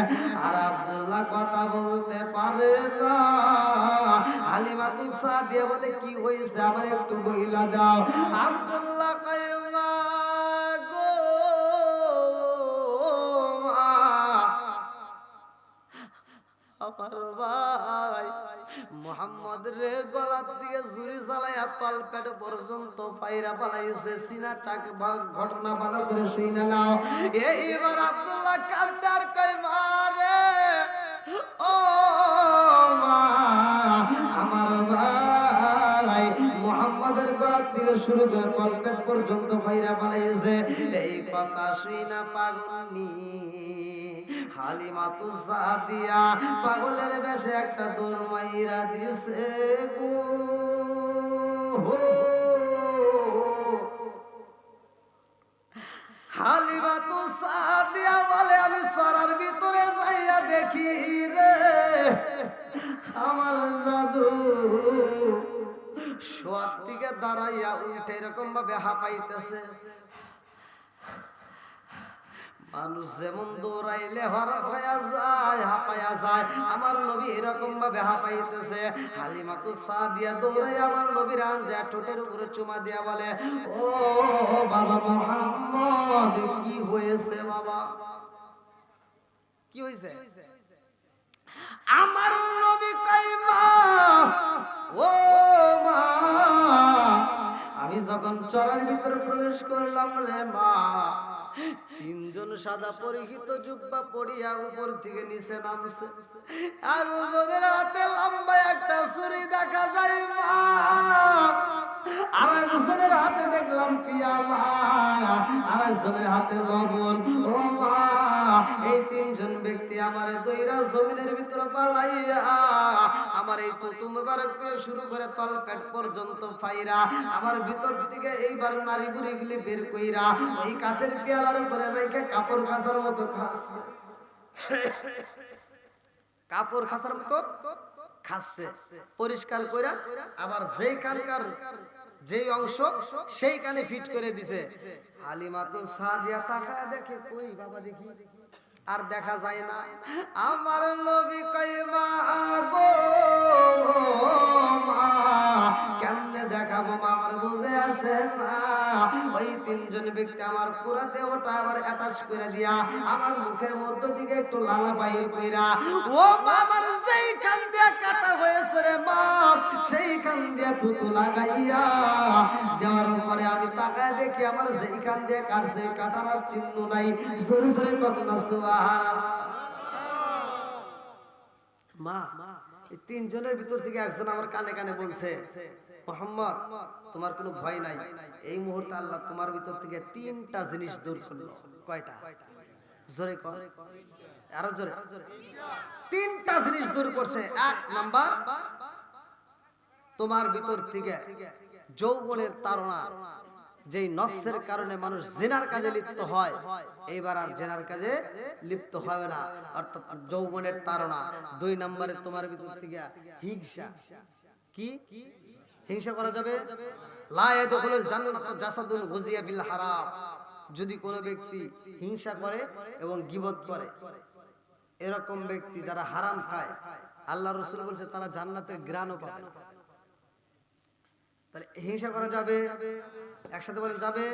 আর আব্দুল্লাহ কথা বলতে পারে না। হালিমা সাদিয়া বলে কি হয়েছে আমার একটু বইলা দাও। আব্দুল্লাহ কয় মা গো, আমার ভাই মুহাম্মদ রে গলার দিকে ছুরি চালাইয়া তলপেট পর্যন্ত ফাইরা পালাইছে। সিনা চাক ঘটনা ভালো করে শুইনা নাও। এইবার আব্দুল্লাহ কান্দার কয় মা রে, ও মা আমার ভাই মুহাম্মাদের গলার থেকে শুরু করে তলপেট পর্যন্ত ফাইরা পালাইছে। এই কথা শুই না পাগলনি হালিমাতু সাদিয়া পাগলের বেশে একটা দৌড় মাইরা দিছে গো। হালিমাতু সাদিয়া বলে আমি সরার ভিতরে যাইয়া দেখি রে আমার জাদু শোয়ার দিকে দাঁড়াইয়া উঠে এরকম ভাবে হাঁপাইতেছে। মানুষ যেমন দৌড়াইলে হরক হইয়া যায় হাঁপাইয়া যায়, আমার নবী এরকম ভাবে হাঁপাইতেছে। হালিমাতু সাদিয়া দৌড়াই আমার নবীর আনজা ঠোঁটের উপরে চুমা দিয়া বলে, ও বাবা মুহাম্মদ কি হয়েছে বাবা, কি হয়েছে? আমার নবী কই মা, ও মা আমি যখন চরার ভিতরে প্রবেশ করলাম রে মা, তিনজন সাদা পরিহিত জুব্বা পরিয়া উপর থেকে নিচে নামছে, আর ওদের হাতে লম্বা একটা ছুরি দেখা যায় মা, আর একজনের হাতে দেখলাম পিয়ালা, আর একজনের হাতে লবণ। ও মা এই তিনজন ব্যক্তি আমারে দইরা জমিনের ভিতরে পালাইয়া আমার এই তো মুবারক থেকে শুরু করে তলপেট পর্যন্ত ফাইরা আমার ভিতর থেকে এইবার নারী বুড়িগুলি বের কইরা ওই কাচের পেয়ালার উপরে রেখে কাপড় খাসার মতো খাচ্ছে, কাপড় খাসার মতো খাচ্ছে পরিষ্কার কইরা, আবার যেইখানকার যেই অংশ সেইখানে ফিট করে দিছে। হালিমাতু সাদিয়া তাকায় দেখে, কই বাবা দেখি, আর দেখা যায় না। আমার নবী কই মা গো মা কেমনে দেখাবো মা, আমার বুঝে আসে না। ওই তিনজন ব্যক্তি আমার পুরা দেহটা আবার অ্যাটাচ করে দিয়া আমার মুখের মধ্য দিকে একটু লালা বাইর কইরা, ও মা আমার যেইখান দিয়ে কাটা হয়েছে রে মা সেইখান দিয়ে থুতু লাগাইয়া দেওয়ার পরে আমি তাকায় দেখি আমার যেইখান দিয়ে কাটছে কাটার আর চিহ্ন নাই। জোরে জোরে কন্যা সুবহানাল্লাহ। মা এই তিনজনের ভিতর থেকে একজন আমার কানে কানে বলছে, মুহাম্মদ তোমার কোনো ভয় নাই, এই মুহূর্তে আল্লাহ তোমার ভিতর থেকে তিনটা জিনিস দূর করলো। কয়টা? জোরে কর, আরো জোরে। তিনটা জিনিস দূর করছে। এক নাম্বার, তোমার ভিতর থেকে যৌবনের তাড়না, যেই নফসের কারণে মানুষ জিনার কাজে লিপ্ত হয়, এইবার আর জিনার কাজে লিপ্ত হবে না, অর্থাৎ যৌবনের তাড়না। দুই নম্বরে তোমার ভিতর থেকে হিংসা, কি হিংসা করা যাবে? লা ইয়াদখুলুল জান্নাতা জাসাদুন গুজিয়া বিল হারাম। যদি কোনো ব্যক্তি হিংসা করে এবং গীবত করে, এরকম ব্যক্তি যারা হারাম খায়, আল্লাহ রাসূল বলেছে তারা জান্নাতের ঘ্রাণও পাবে না। তাহলে হিংসা করা যাবে, একসাথে বলে যাবে,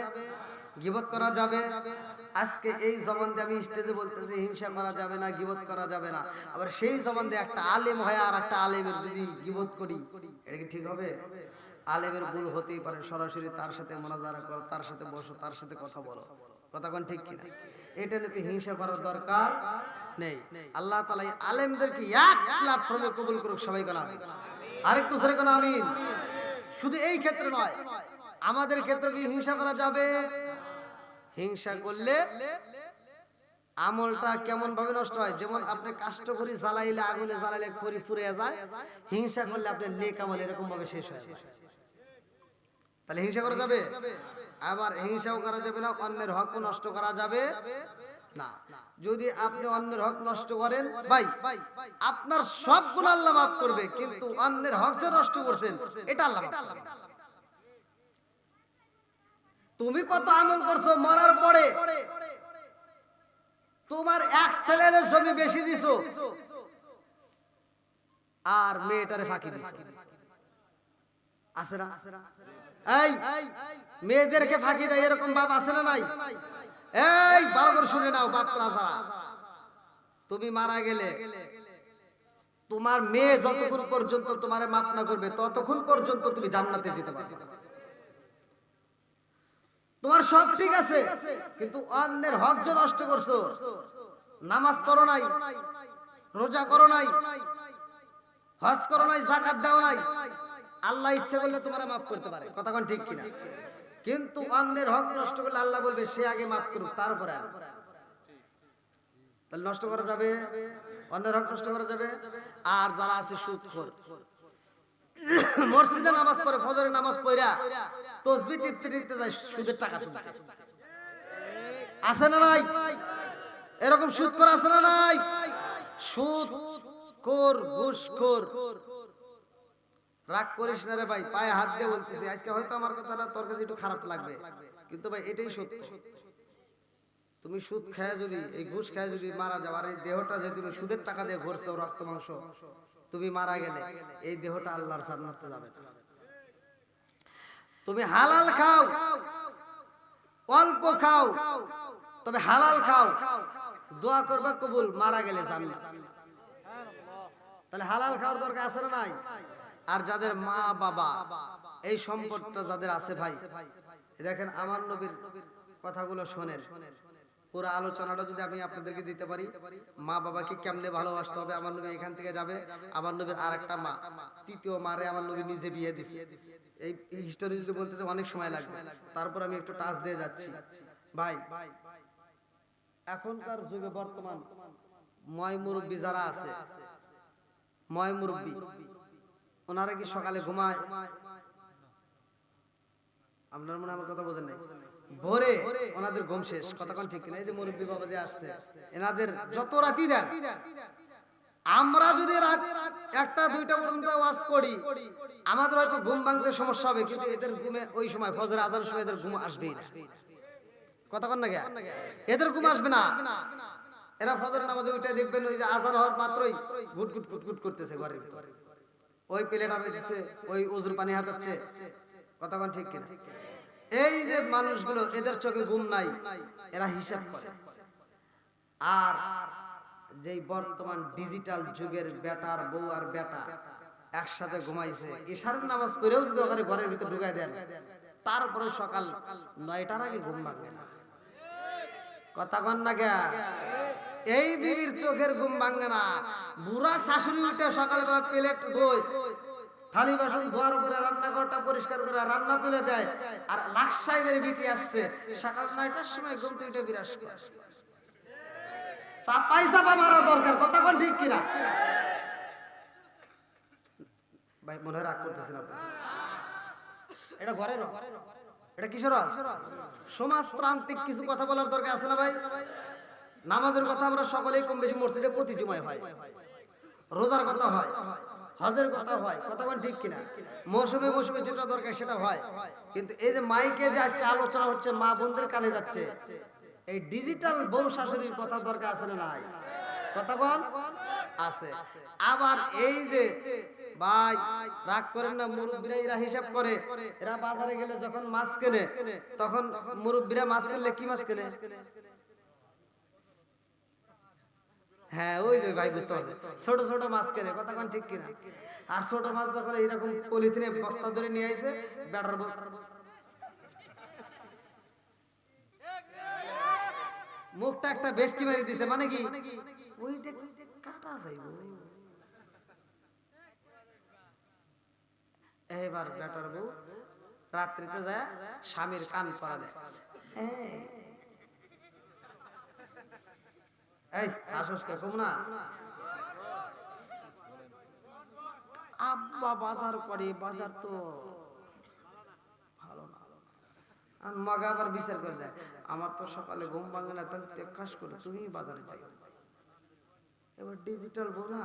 গীবত করা যাবে। আজকে এই জবান দিয়ে আমি স্টেজে বলতেছি হিংসা করা যাবে না, গীবত করা যাবে না, আবার সেই জবান দিয়ে একটা আলেম হয় আর একটা আলেমের যদি গীবত করি, এটা কি ঠিক হবে? আলেমের ভুল হতেই পারে, সরাসরি তার সাথে মুনাজারা করো, তার সাথে বসো, তার সাথে কথা বলো, কথা কোন ঠিক কিনা? এটা নিয়ে হিংসা করার দরকার নেই। আল্লাহ তাআলা আলেমদেরকে এক প্ল্যাটফর্মে কবুল করুক, সবাই কোন আমিন, আরেকটু জোরে কোন আমিন। শুধু এই ক্ষেত্রে নয়, আমাদের ক্ষেত্রে কি হিংসা করা যাবে? হিংসা করলে আমলটা কেমন ভাবে নষ্ট হয়? যেমন আপনি কাষ্ট করি জ্বালাইলে, আগুনে জ্বালাইলে করি ফুরে যায়, হিংসা করলে আপনার নেক আমল এরকম ভাবে শেষ হয়। তাহলে হিংসা করা যাবে? আবার হিংসাও করা যাবে না, অন্যের হকও নষ্ট করা যাবে না। যদি আপনি অন্যের হক নষ্ট করেন, ভাই আপনার সব গুনাহ আল্লাহ মাফ করবে, কিন্তু অন্যের হক যে নষ্ট করছেন এটা আল্লাহ মাফ করবে না। তুমি কত আমল করছো, মরার পরে তোমার এক ছেলের জমি বেশি দিছো আর মেয়েটারে ফাঁকি দিছো, আছে না? এই মেয়েদেরকে ফাঁকি দেয় এরকম বাপ আছে না নাই? এই ভালো করে শুনে নাও বাপরা যারা, তুমি মারা গেলে তোমার মেয়ে যতক্ষণ পর্যন্ত তোমারে মাফ না করবে ততক্ষণ পর্যন্ত তুমি জান্নাতে যেতে পারবে না। তোমার সব ঠিক আছে, কিন্তু অন্যের হক যে নষ্ট করছো, নামাজ করো নাই, রোজা করো নাই, হজ করো নাই, যাকাত দাও নাই, আল্লাহ ইচ্ছা করলে তোমারে মাফ করতে পারে, কথা কোন ঠিক কিনা? কিন্তু অন্যের হক নষ্ট করলে আল্লাহ বলবে সে আগে মাফ করুক তারপরে। তাহলে নষ্ট করা যাবে, অন্যের হক নষ্ট করা যাবে। আর যারা আছে সুদখোর, মসজিদে নামাজ পড়ে, ফজরের নামাজ পড়া তাসবিহ টিপতে টিপতে যায় সুদের টাকা তুলতে, আছে না নাই? এরকম সুদখোর আছে না নাই? সুদখোর, ঘুষখোর। রাগ করিস না রে ভাই, পায়ে হাত দিয়ে বলতেছি, আজকে হয়তো আমার কথাটা তোর কাছে একটু খারাপ লাগবে, কিন্তু ভাই এটাই সত্য। তুমি সুদ খায় যদি, এই ঘুষ খায় যদি মারা যাও, আর এই দেহটা যে তুমি সুদের টাকা দিয়ে ভরছো রক্ত মাংস, তুমি মারা গেলে এই দেহটা আল্লাহর জান্নাতে যাবে না। তুমি হালাল খাও, অল্প খাও, তবে হালাল খাও, দোয়া করবা কবুল, মারা গেলে জান্নাত। তাহলে হালাল খাওয়ার দরকার আছে না নাই? আর যাদের মা বাবা এই সম্পদটা যাদের আছে ভাই, দেখেন আমার নবীর কথাগুলো শোনেন, পুরো আলোচনাটা যদি আমি আপনাদেরকে দিতে পারি, মা বাবাকে কেমনে ভালোবাসতে হবে। আমার নবী এখান থেকে যাবে, আমার নবীর আরেকটা মা, তৃতীয় মারে আমার নবী নিজে বিয়ে দিছে। এই হিস্টোরি যদি বলতে অনেক সময় লাগবে, তারপর আমি একটু টাচ দিয়ে যাচ্ছি। ভাই এখনকার যুগে বর্তমান ময় মুরব্বী যারা আছে, ময় মুরব্বী, ওনারা কি সকালে ঘুমায়? আপনার মনে আমার কথা বোঝেন নাই? ভোরে ওনাদের ঘুম শেষ, কতক্ষণ ঠিক কিনা? এই যে মুরব্বী বাবা যে আসছে, এনাদের যত রাতি দেন, আমরা যদি রাত 1টা 2টা পর্যন্ত ওয়াজ করি, আমাদের হয়তো ঘুম ভাঙতে সমস্যা হবে, কিন্তু এদের ঘুমে ওই সময় ফজর আজানের সময় এদের ঘুম আসবেই না, কতক্ষণ না গেয়া এদের ঘুম আসবে না। এরা ফজরের নামাজে উঠে দেখবেন ওই যে আজান হওয়ার মাত্রই গুট গুট গুট গুট করতেছে ঘরে, ওই প্লেট আর দিচ্ছে, ওই উজুর পানি হাতাচ্ছে, কতক্ষণ ঠিক কিনা? এই যে মানুষগুলো, এদের চোখে ঘুম নাই, এরা হিসাব করে। আর যেই বর্তমান ডিজিটাল যুগের বেটার বউ আর বেটা একসাথে ঘুমাইছে, ইশারের নামাজ পড়েও যদি ওখানে ঘরের ভিতর ঢুকাই দেন, তারপরে সকাল 9টার আগে ঘুম ভাঙবে না, কথা কন না কে? এই বিবির চোখের ঘুম ভাঙে না। বুড়া শাশুড়ি উঠে সকালবেলা প্লেট ধোয়, থালি বাসন ধোয়ার উপরে রান্নাঘরটা পরিষ্কার করে রান্না তুলে দেয়, আর লাখ সাহেবের বিটি আসছে সকাল 9টার সময় ঘুম থেকে উঠে বিরাজ করে। চাপাই চাপা মারা দরকার, কথা কোন ঠিক কিনা? ভাই মনে হয় রাগ করতেছেন আপনি? এটা ঘরের, এটা কিসের? সমাজতান্ত্রিক কিছু কথা বলার দরকার আছে না ভাই? নামাজের কথা আমরা সকলেই কম বেশি মসজিদে প্রতি জুমায় হয়, রোজার কথা হয়, হজের কথা হয়, কথা কোন ঠিক কিনা? মৌসুমে মৌসুমে যেটা দরকার সেটা হয়। কিন্তু এই যে মাইকে যে আজকে আলোচনা হচ্ছে, মা বোনদের কানে যাচ্ছে, এই ডিজিটাল বউ শাশুড়ির কথা দরকার আছে না নাই? কথা কোন আছে? আবার এই যে ভাই রাগ করেন না, মুরব্বীরা এরা হিসাব করে, এরা বাজারে গেলে যখন মাছ কেনে, তখন মুরব্বীরা মাছ কিনলে কি মাছ কেনে? হ্যাঁ ওই যে ভাই বুঝতে পারছেন, ছোট ছোট মাছ কেনে, কথা কোন ঠিক কিনা? আর ছোট মাছ যখন এইরকম পলিথিনে বস্তা ধরে নিয়ে আইছে, বেটার মুখটা একটা বেস্টি মারি দিছে, মানে কি ওই দেখ কাটা যাইব। এবার বেটার বউ রাত্রিতে যায় স্বামীর কান পরা দেয়, এই আসসকে কম না, আব্বা বাজার করে, বাজার তো ভালো না। আর মগা আবার বিচার করে যায়, আমার তো সকালে ঘুম ভাঙে না, তাহলে কাজ করে তুমি বাজারে যাই। এবার ডিজিটাল বউ না,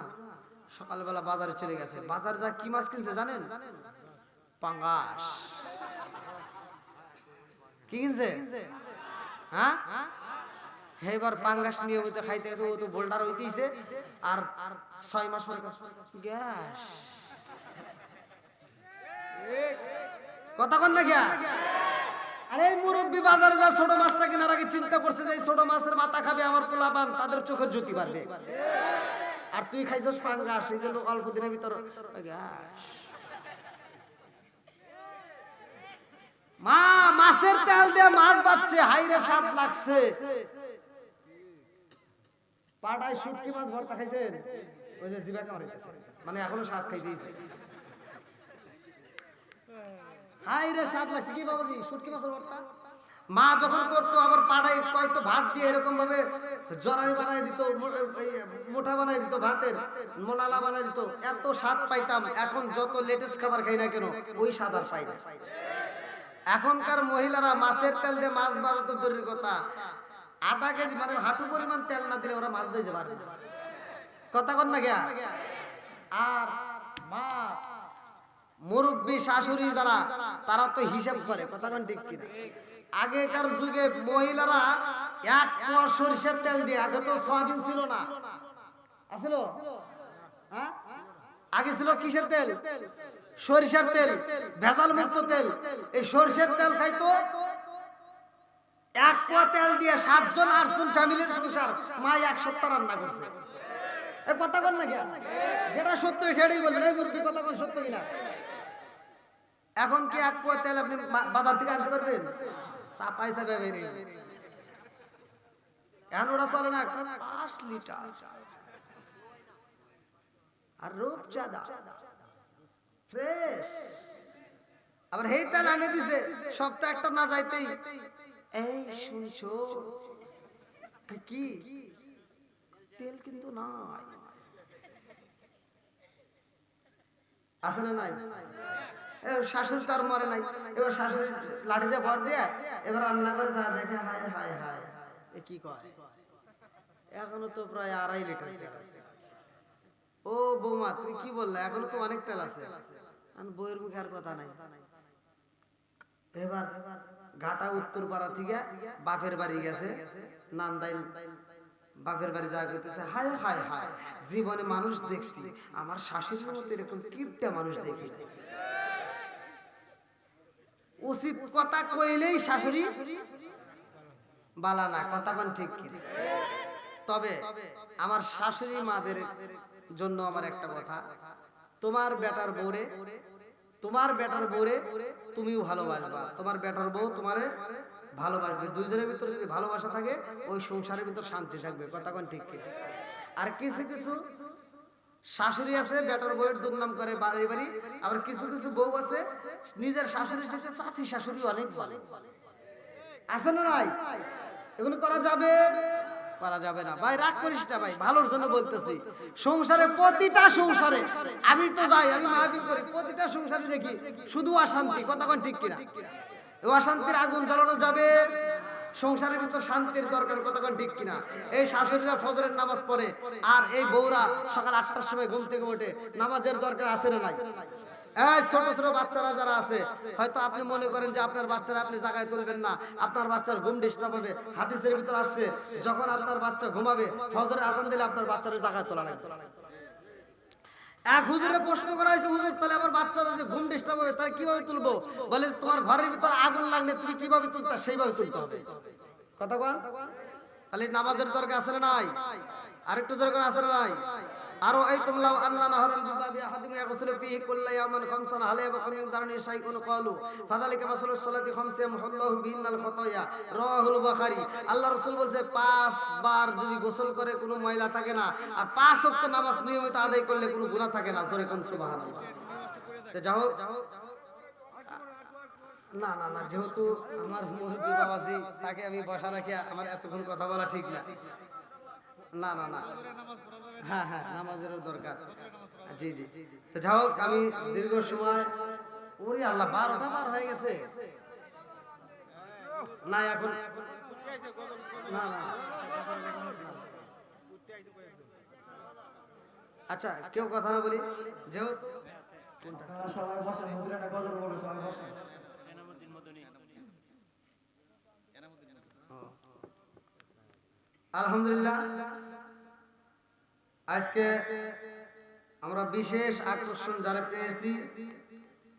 সকালবেলা বাজারে চলে গেছে, বাজারে যা কি মাছ কিনছে জানেন? পাঙ্গাস। কি কিনছে? হ্যাঁ, এবার পাঙ্গাস নিয়মিত খাইতে ও তো বোল্ডার হইতেছে, আর 6 মাস পরে গ্যাস, কথা কন না গিয়া? আরে মুরব্বী বাজারে যা ছোট মাছটা কেনার আগে চিন্তা করছে যে ছোট মাছের মাথা খাবে আমার পোলাপান, তাদের চোখের জ্যোতি বাড়বে, আর তুই খাইছস পাঙ্গাস, এই জন্য অল্প দিনের ভিতর গ্যাস। মা মাছের তেল দিয়ে মাছ বাচ্ছে, হাইরে স্বাদ লাগছে। পাটায় শুটকি মাছ ভর্তা খাইছেন, ওই যে জিবা কামড়াইতেছে, মানে এখনো স্বাদ খাইতেইছে। হাই রে স্বাদ লাগছে কি বাবাজি শুটকি মাছের ভর্তা মা যখন করতো আবার পাড়ায় কয়েকটা ভাত দিয়ে এরকম ভাবে জরারি বানাই দিত মোটা বানাই দিত ভাতের মোলালা বানাই দিত এত স্বাদ পাইতাম এখন যত লেটেস্ট খাবার খাই না কেন ওই স্বাদ আর পাই না এখনকার মহিলারা মাছের তেল দিয়ে মাছ ভাজা তো দূরের কথা আধা কেজি মানে হাঁটু পরিমাণ তেল না দিলে ওরা মাছ ভেজে পারে কথা কর না গিয়া আর মা মুরব্বী শাশুড়ি যারা তারা তো হিসাব করে কথা কোন ঠিক কিনা আগেকার যুগে মহিলারা এক পোয়া সরিষার তেল দিয়ে আগে তো সয়াবিন ছিল না আছিল হ্যাঁ আগে ছিল কিসের তেল সরিষার তেল ভেজাল মুক্ত তেল এই সরিষার তেল খাইতো এক পোয়া তেল দিয়ে 7 জন 8 জন ফ্যামিলির সংসার মা এক সপ্তাহ রান্না করছে এই কথা কোন না কি যেটা সত্য সেটাই বলবেন এই মুরব্বি কথা কোন সত্য কিনা এখন কি এক পোয়া তেল আপনি বাজার থেকে আনতে পারবেন পয়সা পাবে নি এখন ওরা চলে না 5 লিটার আর রূপচাঁদা ফ্রেশ আবার হেই তেল আনে দিছে সপ্তাহ একটা না যাইতেই এই শুনছো কি তেল কিন্তু নাই আছে না নাই শাশুড়ি তার মরে নাই এবার শাশুড়ি লাঠিটা ভর দিয়ে এবার রান্না করে যা দেখে হায় হায় হায় এ কি কয় এখনো তো প্রায় 2.5 লিটার তেল আছে ও বৌমা তুমি কি বললে এখনো তো অনেক তেল আছে আমি বইয়ের মুখে আর কথা নাই এবার ঘাটা উত্তর পাড়া থেকে বাপের বাড়ি গেছে নান্দাইল বাপের বাড়ি যা করতেছে হায় হায় হায় জীবনে মানুষ দেখছি আমার শাশুড়ির মতো এরকম কিপটা মানুষ দেখি উচিত কথা কইলেই শাশুড়ি বালা না কথা কোন ঠিক কি তবে আমার শাশুড়ি মাদের জন্য আমার একটা কথা তোমার বেটার বউরে তুমিও ভালোবাসবা তোমার বেটার বউ তোমারে ভালোবাসবে দুইজনের ভিতরে যদি ভালোবাসা থাকে ওই সংসারের ভিতর শান্তি থাকবে কথা কোন ঠিক কি আর কিছু কিছু শাশুড়ি আছে বেটার বউয়ের দুর্নাম করে বাড়ি বাড়ি আবার কিছু কিছু বউ আছে নিজের শাশুড়ির সাথে চাচি শাশুড়ি অনেক ভালো আছে না নাই এগুলো করা যাবে না ভাই রাগ করিস না ভাই ভালোর জন্য বলতেছি সংসারে প্রতিটা সংসারে আমি তো যাই আমি মাহফিল করি প্রতিটা সংসারে দেখি শুধু অশান্তি কথা কোন ঠিক কিনা এই অশান্তির আগুন জ্বালানো যাবে সংসারের ভিতর শান্তির দরকার কথা কোন ঠিক কিনা এই শাশুড়িরা ফজরের নামাজ পড়ে আর এই বউরা সকাল 8টার সময় ঘুম থেকে ওঠে নামাজের দরকার আছে না নাই এই ছোট ছোট বাচ্চারা যারা আছে হয়তো আপনি মনে করেন যে আপনার বাচ্চারা আপনি জায়গায় তুলবেন না আপনার বাচ্চার ঘুম ডিস্টার্ব হবে হাদিসের ভিতর আসছে যখন আপনার বাচ্চা ঘুমাবে ফজরের আযান দিলে আপনার বাচ্চারে জায়গায় তোলা লাগবে এক হুজুরে প্রশ্ন করা হয়েছে হুজুর তাহলে আমার বাচ্চারা যে ঘুম ডিস্টার্ব হবে তাহলে কিভাবে তুলবো বলে তোমার ঘরের ভিতর আগুন লাগলে তুমি কিভাবে তুলতা সেইভাবে তুলতে হবে কথা কোন তাহলে নামাজের দরকার আছে না নাই আরেকটু দরকার আছে না নাই আরো এই তোমরা আল্লাহ নাহরুল বিবাবি আহাদিম ইয়াগসিলু ফিহি কুল্লা ইয়ামান খামসান আলাইহি ওয়া কুমিন দারনি শাইকুন ক্বালু ফাযালিকা মাসালুস সালাতি খামসা মুহাল্লাহু বিহিনাল খাতায়া রাহুল বুখারী আল্লাহ রাসূল বলেছে 5 বার যদি গোসল করে কোনো ময়লা থাকে না আর 5 ওয়াক্ত নামাজ নিয়মিত আদায় করলে কোনো গুনাহ থাকে না জোরে কোন সুবহানাল্লাহ তে যাও না না না যেহেতু আমার মুরব্বি বাবাজি তাকে আমি বসা রাখি আমার এতক্ষণ কথা বলা ঠিক না না না না হ্যাঁ হ্যাঁ নামাজের দরকার জি জি যাও আমি দীর্ঘ সময় ওরে আল্লাহ 12টা বার হয়ে গেছে না এখন না না আচ্ছা কেউ কথা না বলি যেহেতু সবাই বসেন হুজুরাটা গজল বলো সবাই বসেন এনামুদ্দিন মদনী আলহামদুলিল্লাহ আজকে আমরা বিশেষ আকর্ষণ যারা পেয়েছি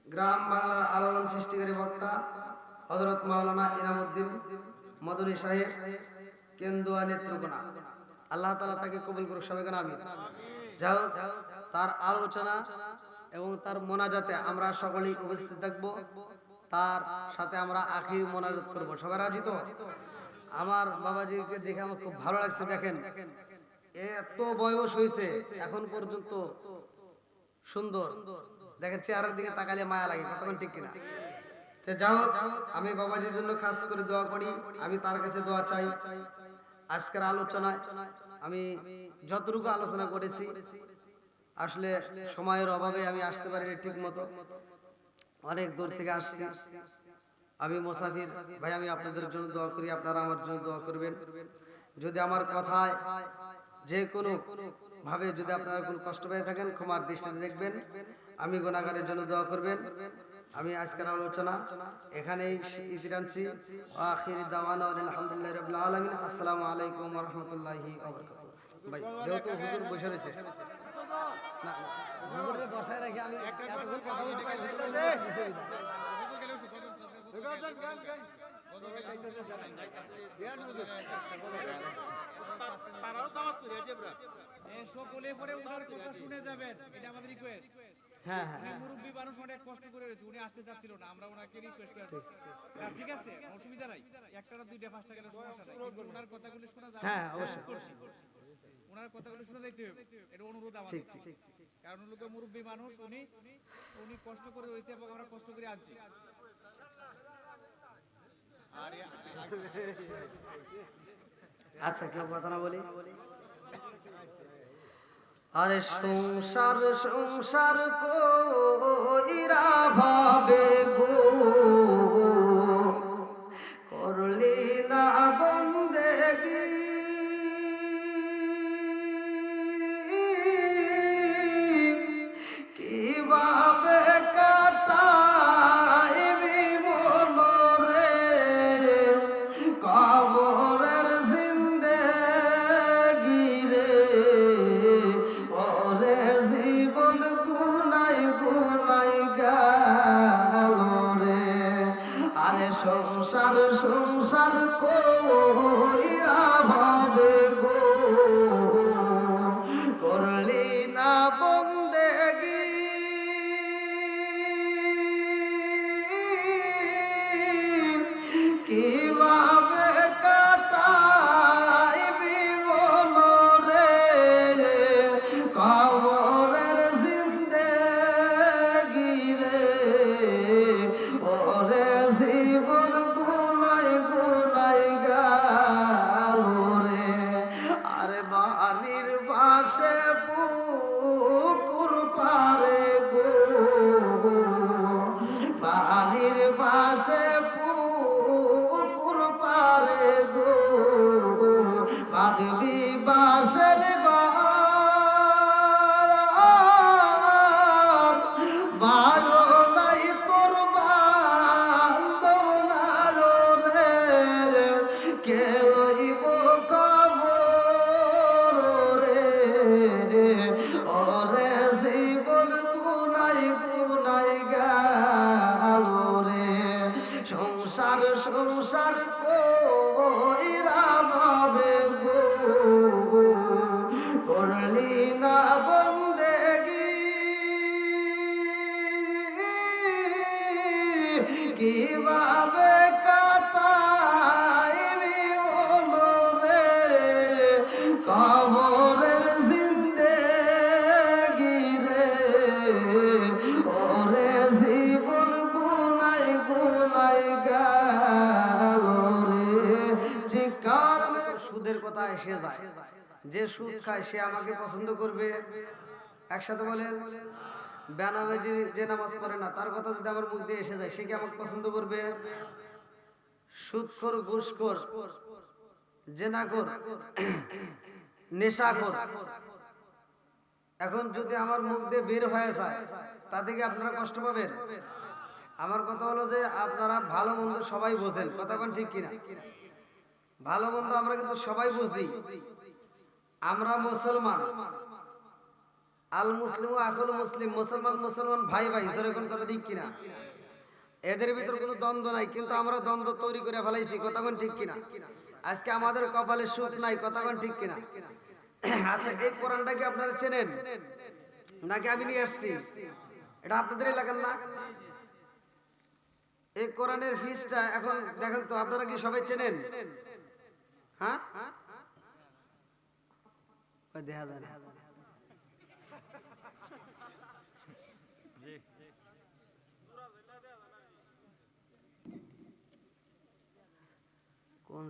গ্রাম বাংলার আলোড়ন সৃষ্টিকারী বক্তা হযরত মাওলানা ইনামুদ্দিন মদনী সাহেব কেন্দুয়া নেত্রকোনা আল্লাহ তাআলা তাকে কবুল করুক সবাই বলেন আমিন যাও তার আলোচনা এবং তার মোনাজাতে আমরা সকলেই উপস্থিত থাকব তার সাথে আমরা আখির মোনাজাত করব সবাই রাজি তো আমার বাবাজিকে দেখে আমার খুব ভালো লাগছে দেখেন এত বয়স হয়েছে এখন পর্যন্ত সুন্দর দেখেন চেহারার দিকে তাকালে মায়া লাগে, কতক্ষণ ঠিক কিনা। যাও, আমি বাবাজির জন্য খাস করে দোয়া করি, আমি তার কাছে দোয়া চাই। আজকের আলোচনায় আমি যতটুকু আলোচনা করেছি আসলে সময়ের অভাবে আমি আসতে পারিনি ঠিক মতো, অনেক দূর থেকে আসছি। আমি মুসাফির ভাই, আমি আপনাদের জন্য দোয়া করি, আপনারা আমার জন্য দোয়া করবেন। যদি আমার কথায় যে কোনো ভাবে যদি আপনারা কোনো কষ্ট পেয়ে থাকেন ক্ষমার দৃষ্টিতে দেখবেন, আমি গুনাহগারের জন্য দোয়া করবেন। আমি আজকের আলোচনা এখানেই ইতি টানছি। আখির দাওয়ানা আলহামদুলিল্লাহি রাব্বিল আলামিন। আসসালামু আলাইকুম ওয়া রাহমাতুল্লাহি ওয়া বারাকাতুহু। ভাই যেহেতু হুজুর বসে রয়েছে, না হুজুরে বসায় রেখে আমি এতক্ষণ কথা বলতে পারি সকলে পরে ওনার কথা শুনে যাবেন, এটা আমাদের রিকোয়েস্ট। হ্যাঁ হ্যাঁ, মুরব্বী মানুষ অনেক কষ্ট করে রয়েছে, উনি আসতে চাচ্ছিল না, আমরা ওনাকে রিকোয়েস্ট করেছি। ঠিক আছে, অসুবিধা নাই, একটা না দুইটা পাঁচটা গেলে সমস্যা নাই, কিন্তু ওনার কথাগুলো শোনা যাবে। হ্যাঁ অবশ্যই করছি ওনার কথাগুলো শুনে যাইতে হবে, এটা অনুরোধ আমাদের। ঠিক ঠিক। কারণ লোকে মুরব্বী মানুষ, উনি উনি কষ্ট করে রয়েছে এবং আমরা কষ্ট করে আনছি। আচ্ছা কেউ কথা না বলি। আরে সংসার সংসার কইরা ভাবে গো, করলি না বন্দেগি, কিভাবে কাটাইবি মনরে কবরের জিন্দেগি রে, ওরে জীবন গুনাই গুনাই গেল রে। আরে সংসার সংসার কইরা ভাবে গো, করলি না বন্দেগি, কিভাবে কাটাইবি মনরে কবরের জিন্দেগি রে, ওরে জীবন গুনাই গুনাই গেল রে। আরে বাড়ির পাশে পুকুর পারে গো, বাড়ির পাশে পুকুর পারে গো, বাঁধবি বাঁশের ঘর, ভালো নাই তোর বান্ধব না রে, কে লইব খবর রে, ওরে জীবন গুনাই গুনাই গেল রে। সংসার সংসার কইরা ভাবে গো, করলি না বন্দেগি, কিভাবে কাটাইবি মনরে কবরের জিন্দেগি রে, ওরে জীবন গুনাই গুনাই গেল রে। চিৎকার মেরে সুদের কথা এসে যায়, যে সুদ খায় সে আমাকে পছন্দ করবে, একসাথে বলেন। বেনামাজি যে নামাজ পড়ে না তার কথা যদি আমার মুখ দিয়ে এসে যায় সে কি আমাকে পছন্দ করবে? সুদখোর, ঘুষখোর, জেনাখোর, নেশাখোর, এখন যদি আমার মুখ দিয়ে বের হয়ে যায় তাতে কি আপনারা কষ্ট পাবেন? আমার কথা হলো যে আপনারা ভালো মন্দ সবাই বোঝেন, কথা কোন ঠিক কিনা? ভালো মন্দ আমরা কিন্তু সবাই বুঝি। আমরা মুসলমান, আল মুসলিম আখুল মুসলিম, মুসলমান মুসলমান ভাই ভাই, জোরে কোন কথা ঠিক কিনা? এদের ভিতর কোনো দ্বন্দ্ব নাই, কিন্তু আমরা দ্বন্দ্ব তৈরি করে ফেলাইছি, কথা কোন ঠিক কিনা? আজকে আমাদের কপালে সুখ নাই, কথা কোন ঠিক কিনা? আচ্ছা এই কোরআনটা কি আপনারা চেনেন নাকি আমি নিয়ে আসছি? এটা আপনাদের এলাকার না? এই কোরআনের ফিসটা এখন দেখেন তো, আপনারা কি সবাই চেনেন? হ্যাঁ দেখা যায় না।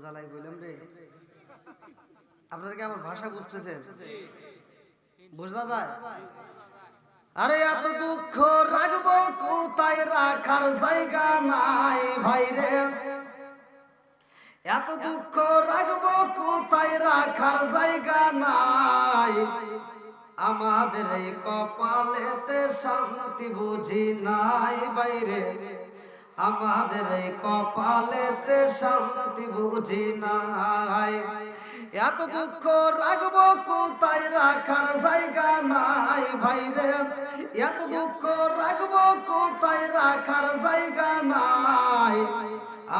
জ্বালাই বললাম রে, আপনারা কি আমার ভাষা বুঝতেছেন? বোঝা যায়? আরে এত দুঃখ রাখবো কোথায়, রাখার জায়গা নাই ভাই রে। এত দুঃখ রাখবো কোথায়, রাখার জায়গা নাই। আমাদের এই কপালেতে শান্তি বুঝি নাই বাইরে, আমাদের এই কপালেতে শান্তি বুঝি নাই। এত দুঃখ রাখবো কোথায়, রাখার জায়গা নাই ভাইরে। এত দুঃখ রাখবো কোথায়, রাখার জায়গা নাই।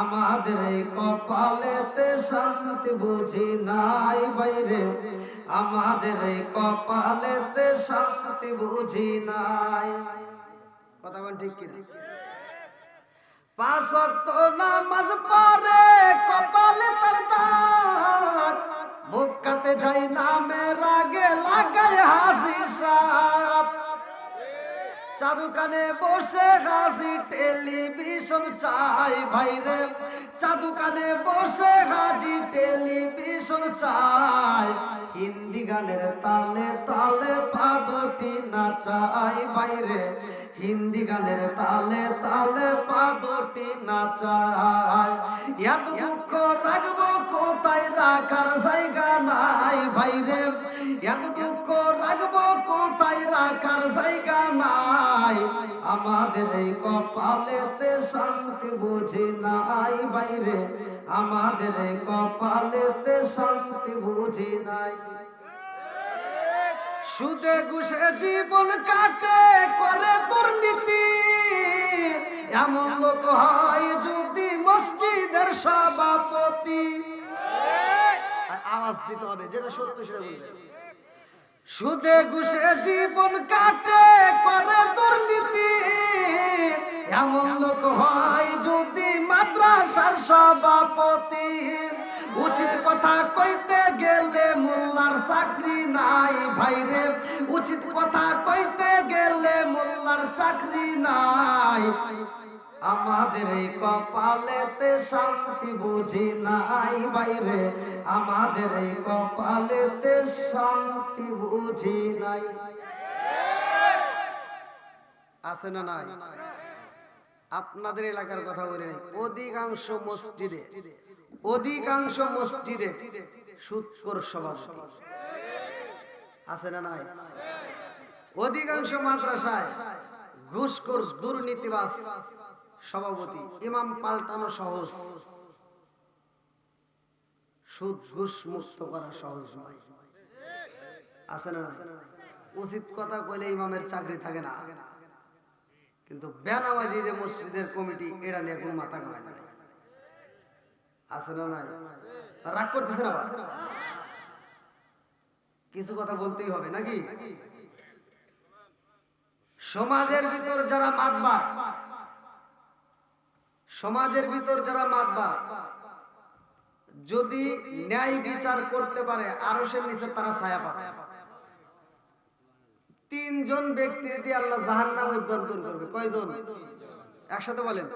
আমাদের এই কপালেতে শান্তি বুঝি নাই বাইরে, আমাদের এই কপালেতে শান্তি বুঝি নাই। কথা বলেন ঠিক কিনা? 5 ওয়াক্ত নামাজ পড়ে কপালে তার দাগ, বুকাতে যাই নামের আগে লাগায় হাসি সাপ। চাদু কানে বসে হাসি টেলিভিশন চাই ভাইরে, চাদু কানে বসে হাসি টেলিভিশন চাই। হিন্দি গানের তালে তালে পাদটি নাচাই বাইরে, হিন্দি গানের তালে তালে পাদটি নাচাই। এত দুঃখ রাখবো কোথায়, রাখার জায়গা নাই ভাইরে। এত দুঃখ রাখবো কোথায়, রাখার জায়গা নাই। আমাদের এই কপালেতে শান্তি বুঝি নাই বাইরে, আমাদের এই কপালেতে শান্তি বুঝি নাই। সুদে ঘুষে জীবন কাটে করে দুর্নীতি, এমন লোক হয় যদি মসজিদের সভাপতি। আওয়াজ দিতে হবে, যেটা সত্য সেটা বলবে। সুদে ঘুষে জীবন কাটে করে দুর্নীতি, এমন লোক হয় যদি মাদ্রাসার সভাপতি। উচিত কথা কইতে গেলে মোল্লার চাকরি নাই ভাইরে, উচিত কথা কইতে গেলে মোল্লার চাকরি নাই। আমাদের এই কপালেতে শান্তি বুঝি নাই বাইরে, আমাদের এই কপালেতে শান্তি বুঝি নাই। আছে না নাই? আপনাদের এলাকার কথা বলি নাই, অধিকাংশ মসজিদে, অধিকাংশ মসজিদে সুদখোর সভাপতি আছে না নাই? অধিকাংশ মাদ্রাসায় ঘুষখোর দুর্নীতিবাজ সভাপতি। ইমাম পাল্টানো সহজ, সুদ ঘুষ মুক্ত করা সহজ নয়। আছে না নাই? উচিত কথা কইলে ইমামের চাকরি থাকে না, কিন্তু বেনামাজি যে মসজিদের কমিটি, এটা নিয়ে কোনো মাথা ঘামায় না। আছে না নাই? রাগ করতেছে না? কিছু কথা বলতেই হবে নাকি? সমাজের ভিতর যারা মাতবার, সমাজের ভিতর যারা মাতবার যদি ন্যায় বিচার করতে পারে, আরশের নিচে তারা ছায়া পাবে। 3 জন ব্যক্তির দিয়ে আল্লাহ জাহান্নাম উদ্বর্তন করবে। কয়জন? একসাথে বলেন,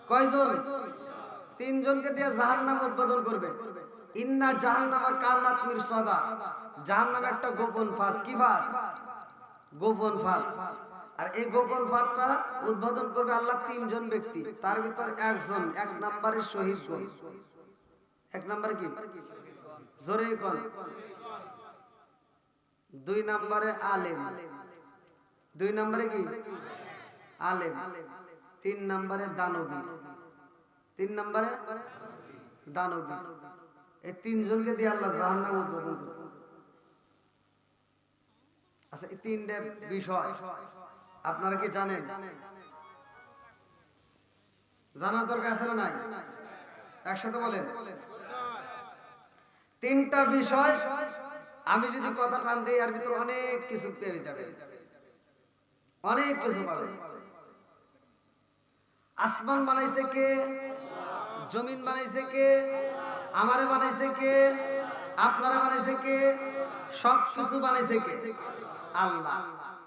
কয়জন? 3 জনকে দিয়ে জাহান্নাম উদ্বোধন করবে। ইন্না জাহান্নামা কানাত মিরসাদা, জাহান্নাম একটা গোপন ফাঁদ। কি ফাঁদ? গোপন ফাঁদ। আর এই গোপন ফাঁদটা উদ্বোধন করবে আল্লাহ 3 জন ব্যক্তি, তার ভিতর একজন 1 নম্বরে শহীদ। 1 নম্বরে কি? জোরে কোন? 2 নম্বরে আলেম। 2 নম্বরে কি? আলেম। 3 নম্বরে দানবী। 3 নম্বরে দানবী। এই 3 জনকে দিয়ে আল্লাহ জাহান্নাম উদ্বোধন করবে। আচ্ছা, এই 3টা বিষয় আপনারা কি জানেন? জানার দরকার আছে না নাই? একসাথে বলেন। 3টা বিষয় আমি যদি কথা টান দিই, এর ভিতরে অনেক কিছু পেয়ে যাবে, অনেক কিছু পাবে। আসমান বানাইছে কে? জমিন বানাইছে কে? আমারে বানাইছে কে? আপনারা বানাইছে কে? সব কিছু বানাইছে কে? আল্লাহ।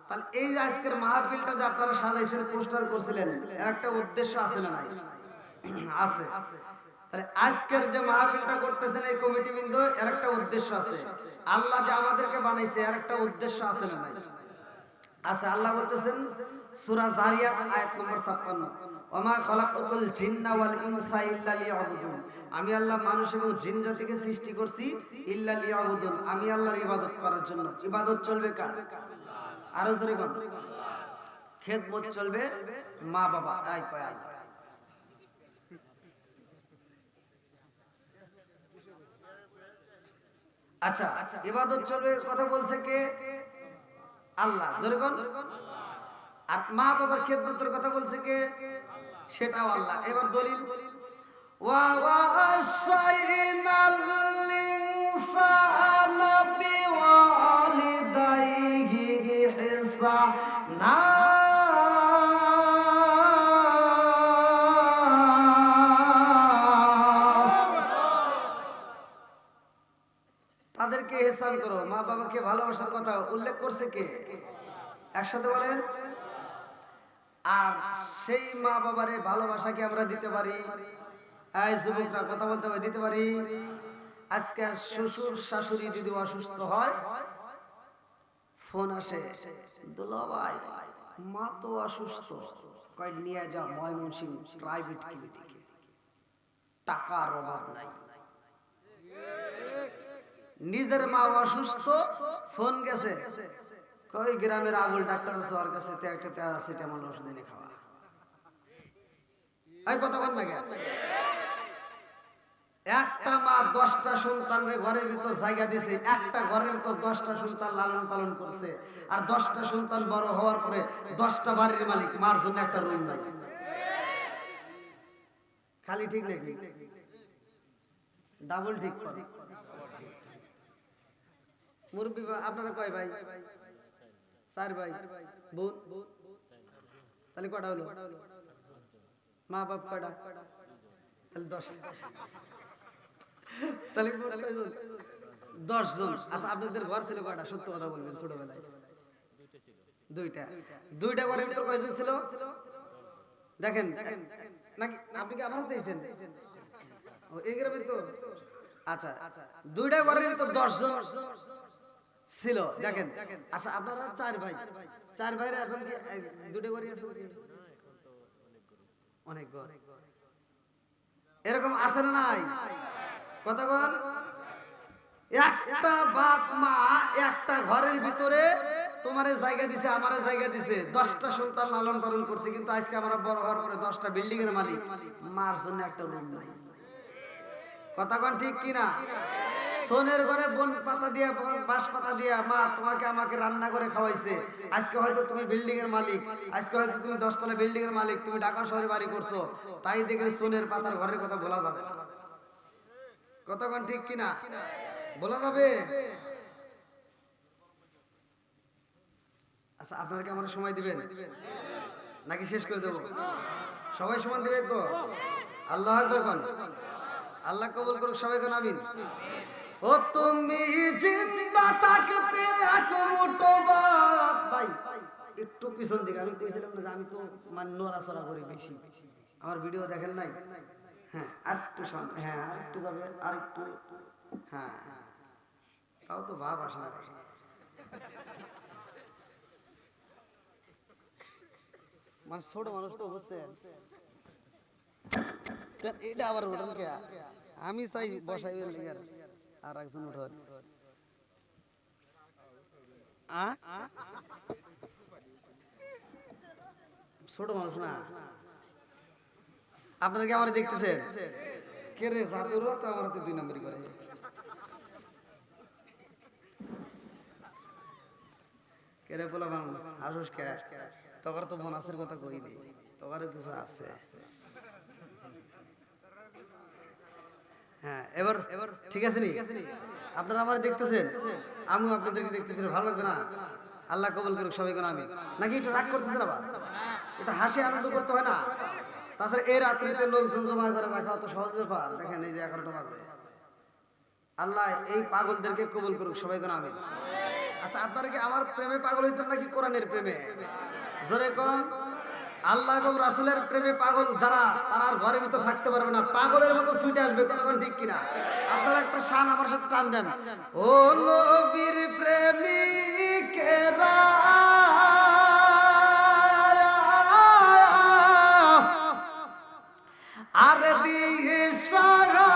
তাহলে এই যে আজকের মাহফিলটা যে আপনারা সাজাইছেন, পোস্টার করছিলেন, এর একটা উদ্দেশ্য আছে না নাই? আছে। তাহলে আজকের যে মাহফিলটা করতেছেন এই কমিটি বৃন্দ, এর একটা উদ্দেশ্য আছে। আল্লাহ যে আমাদেরকে বানাইছে এর একটা উদ্দেশ্য আছে না নাই? আছে। আল্লাহ বলতেছেন সূরা যারিয়াত আয়াত নম্বর 56, ওমা খলাকতুল জিন্না ওয়াল ইনসা ইল্লা লিয়াবুদুন, আমি আল্লাহ মানুষ এবং জিন জাতিকে সৃষ্টি করছি ইল্লা লিয়াবুদুন, আমি আল্লাহর ইবাদত করার জন্য। ইবাদত চলবে কার? আরো জোরে বল। খেদমত চলবে মা বাবা। আয় কয় আয়। আচ্ছা, ইবাদত চলবে কথা বলছে কে? আল্লাহ। জোরে বল। আর মা বাবার খেদমতের কথা বলছে কে? সেটাও আল্লাহ। এবার দলিল, ওয়া ওয়াসাইনাল ইনসানা বিওয়ালিদাইহি ইহসানা, তাদেরকে ইহসান করো। মা বাবাকে ভালোবাসার কথা উল্লেখ করছে কে? একসাথে বলেন। আর সেই মা বাবারে ভালোবাসা কি আমরা দিতে পারি? এই যুবকরা কথা বলতে হবে, দিতে পারি? আজকে শ্বশুর শাশুড়ি যদি অসুস্থ হয়, ফোন আসে, দুলা ভাই মা তো অসুস্থ, কয় নিয়ে যা ময়মনসিংহ প্রাইভেট ক্লিনিকে, টাকার অভাব নাই। নিজের মা অসুস্থ, ফোন গেছে, কই গ্রামের আবুল ডাক্তার আছে, ওর কাছে একটা প্যারাসিটামল ওষুধ এনে খাওয়া। এই কথা বল না কেন? একটা মা 10টা সন্তানের ঘরের ভিতর জায়গা দিয়েছে, একটা ঘরের ভিতর 10টা সন্তান লালন পালন করছে, আর 10টা সন্তান বড় হওয়ার পরে 10টা বাড়ির মালিক, মার জন্য একটা রুম নাই। খালি ঠিক নাকি? ডাবল ঠিক করে। মুরব্বী আপনারা কয় ভাই? 4 ভাই। বোন? তাহলে কটা হলো? মা বাপ কটা? তাহলে 10। তাহলে 10 জন। আচ্ছা, আপনাদের ঘর ছিল কয়টা? সত্য কথা বলবেন। ছোটবেলায় দুইটা ঘরের ভিতর কয়জন ছিল? দেখেন নাকি আপনি কি আমারও দিয়েছেন? ও এই গ্রামের তো। আচ্ছা, দুইটা ঘরের ভিতর 10 জন ছিল। দেখেন, আচ্ছা আপনারা 4 ভাই, 4 ভাইরা এখন কি দুটো ঘরই আছে? অনেক ঘর এরকম আছে না নাই? কতক্ষণ? একটা বাপ মা একটা ঘরের ভিতরে তোমারে জায়গা দিছে, আমারে জায়গা দিছে, 10টা সন্তান লালন পালন করছে, কিন্তু আজকে আমরা বড় হওয়ার পরে 10টা বিল্ডিং এর মালিক, মার জন্য একটা রুম নাই। কতক্ষণ ঠিক কিনা? সোনের ঘরে বন পাতা দিয়া, বাঁশ পাতা দিয়া মা তোমাকে আমাকে রান্না করে খাওয়াইছে। আজকে হয়তো তুমি বিল্ডিং এর মালিক, আজকে হয়তো তুমি 10 তলা বিল্ডিং এর মালিক, তুমি ঢাকা শহরে বাড়ি করছো, তাই দেখে সোনের পাতার ঘরের কথা বলা যাবে না। কতক্ষণ ঠিক কিনা? বলা যাবে? আচ্ছা, আপনারা কি আমার সময় দিবেন নাকি শেষ করে দেবো? সবাই সমান দিবে তো? আল্লাহু আকবার কোন? আল্লাহ কবুল করুক সবাই কোন আমিন। ও তুমি জিন্দা থাকতে এক মুঠো ভাত। ভাই একটু পিছন দিকে, আমি কইছিলাম না যে আমি তো মানে নড়াচড়া করি বেশি, আমার ভিডিও দেখেন নাই? হ্যাঁ, আর একটু সামনে, হ্যাঁ আর একটু যাবে, আর একটু, হ্যাঁ তাও তো ভাব আসে না। মানে ছোট মানুষ তো বুঝছেন, এটা আবার ওঠেন কে? আমি চাই বসাইবেন লিগার আর একজন উঠেন। ছোট মানুষ না? আপনারা কি আমার দেখতেছেন? কে রে জাদুর তো আমার তো 2 নম্বরই করে। কে রে বলা বাংলা হাসুস কে? তোমার তো বোনাসের কথা কই নেই, তোমারও কিছু আছে। হ্যাঁ, এবার ঠিক আছে নি? আপনারা আমার দেখতেছেন, আমিও আপনাদেরকে দেখতেছি, ভালো লাগবে না? আল্লাহ কবুল করুক সবাই কোন আমি। নাকি একটু রাগ করতেছেন আবার? এটা হাসি আনন্দ করতে হয় না? তাছাড়া এই রাত্রিতে লোকজন জমা করে রাখা অত সহজ ব্যাপার? দেখেন এই যে 11টা বাজে। আল্লাহ এই পাগলদেরকে কবুল করুক সবাই কোন আমি। আচ্ছা, আপনারা কি আমার প্রেমে পাগল হয়েছেন নাকি কোরআনের প্রেমে? জোরে কোন? আল্লাহ এবং রাসূলের প্রেমে পাগল যারা, তারা আর ঘরের ভিতর থাকতে পারবে না, পাগলের মতো ছুটে আসবে। কতক্ষণ ঠিক কিনা? আপনারা একটা শান আমার সাথে টান দেন। ও নবীর প্রেমিকেরা আর দিয়ে সাহারা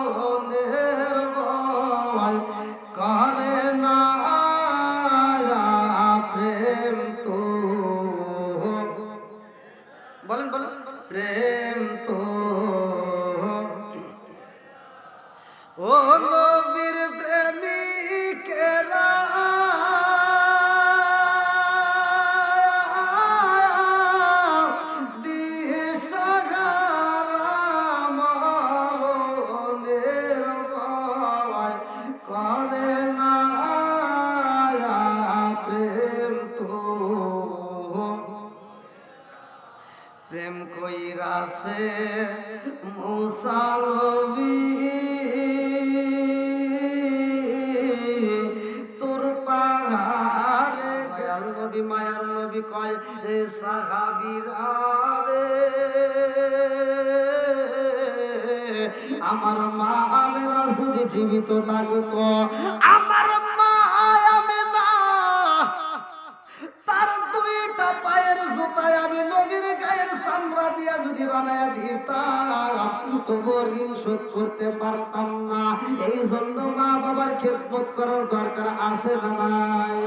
মরণের ভয় করে না প্রেম তো, বলেন বলেন, প্রেম তো। ও নবীর প্রেমিকেরা দিশাহারা মরণের ভয় করে না প্রেম তো। প্রেম কইরাছে মুসা নবী তোর পাহাড়ে, দয়াল নবী মায়ার নবী কয় সাহাবীরা রে আমার মা আমেনা যদি জীবিত থাকতো, আমার মা আমেনা তার দুইটা পায়ের জুতায় আমি নবীর গায়ের চামড়া দিয়া যদি বানায়া দিতাম, তবু ঋণ শোধ করতে পারতাম না। এই জন্য মা বাবার খেদমত করার দরকার আছে না নাই?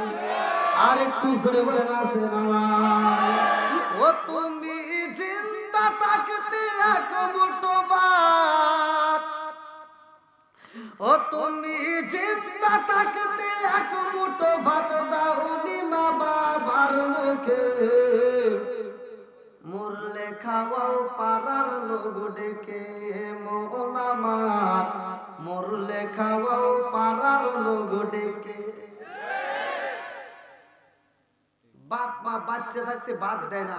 আর একটু জোরে বলেন আছে না নাই? ও তুমি জিন্দা থাকতে এক মুঠো ভাত, ও তুমি জিন্দা থাকতে এক মুঠো ভাত দাওনি মা বাবার মুখে, মরলে খাওয়াও পাড়ার লোক ডেকে মন আমার, মরলে খাওয়াও পাড়ার লোক ডেকে। বাপ মা বাচ্চা থাকতে ভাত দেয় না,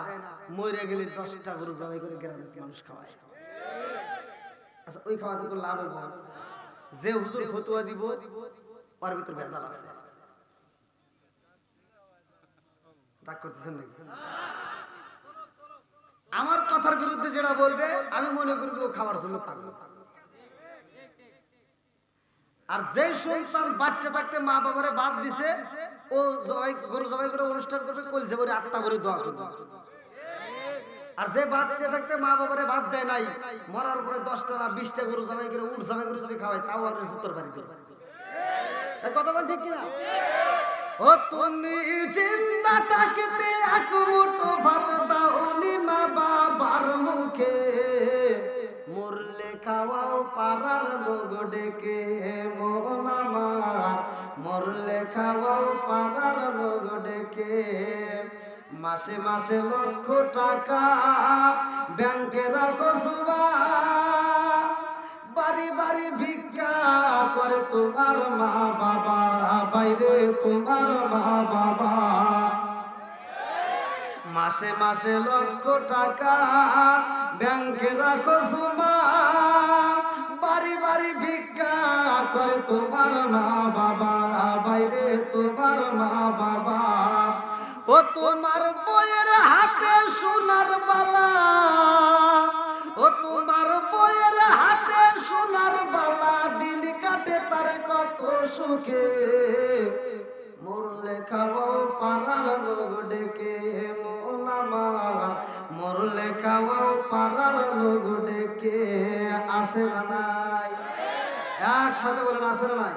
মরে গেলে 10টা গরু জবাই করে গ্রামের মানুষ খাওয়ায়। আচ্ছা ওই খাওয়াতে কোনো লাভ হবে না? যে হুজুর ফতুয়া দিব ওর ভিতর ভেজাল আছে। রাগ করতেছেন নাকি? আমার কথার বিরুদ্ধে যেটা বলবে আমি মনে করি ও খাওয়ার জন্য পাগল। আর যে সন্তান বাচ্চা থাকতে মা বাবারে বাদ দিছে, ও গরু জবাই করে অনুষ্ঠান করবে, কলজে ভরে আত্মা ভরে দোয়া করবে। আর যে বাচ্চা থাকতে মা বাবারে বাদ দেয় নাই, মরার পরে 10টা না 20টা গরু জবাই করে উট জবাই করে যদি খাওয়ায়, তাও আর সূত্র বাড়ি দেবে। কতক্ষণ ঠিক কিনা? ও তুমি জিন্দা থাকতে এক মুঠো ভাত দাওনি মা বাবার মুখে, মরলে খাওয়াও পাড়ার লোক ডেকে মন আমার, মরলে খাওয়াও পাড়ার লোক ডেকে। মাসে মাসে লক্ষ টাকা ব্যাংকে রাখো সুবা, বাড়ি বাড়ি ভিক্ষা করে তোমার মা বাবা, বাইরে তোমার মা বাবা। মাসে মাসে লক্ষ টাকা ব্যাংকে রাখো সুমা, বাড়ি বাড়ি ভিক্ষা করে তোমার মা বাবা, বাইরে তোমার মা বাবা। ও তোমার বইয়ের হাতে সোনার বালা, ও তোমার বইয়ের হাতে সোনার বালা, দিন কাটে তার কত সুখে, মরলে খাওয়াও পাড়ার লোক ডেকে মন আমার, মরলে খাওয়াও পাড়ার লোক ডেকে। আসে না নাই? একসাথে বলেন আছে না নাই?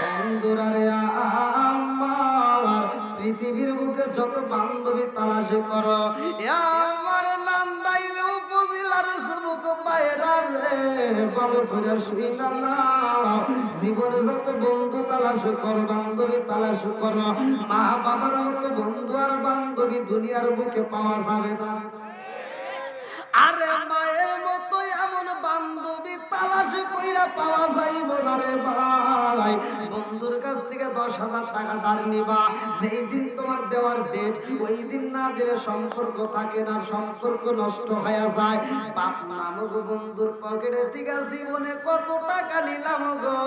বন্ধুরা রে আমার পৃথিবীর বুকে যত বান্ধবী তালাশ করো, আমার নান্দাইল উপজেলার যুবক ভাইরা রে ভালো করে শুই না, জীবনে যত বন্ধু তালাশ করো, বান্ধবী তালাশ করো, মা বাবার মতো বন্ধু আর বান্ধবী দুনিয়ার বুকে পাওয়া যাবে না। আরে মায়ের মতো এমন বান্ধবী তালাশ কইরা পাওয়া যাইব না রে ভাই। বন্ধুর কাছ থেকে 10,000 টাকা ধার নিবা, যেই দিন তোমার দেওয়ার ডেট ওই দিন না দিলে সম্পর্ক থাকে না, সম্পর্ক নষ্ট হয়ে যায়। বাপ নামক বন্ধুর পকেটে থেকে জীবনে কত টাকা নিলাম গো,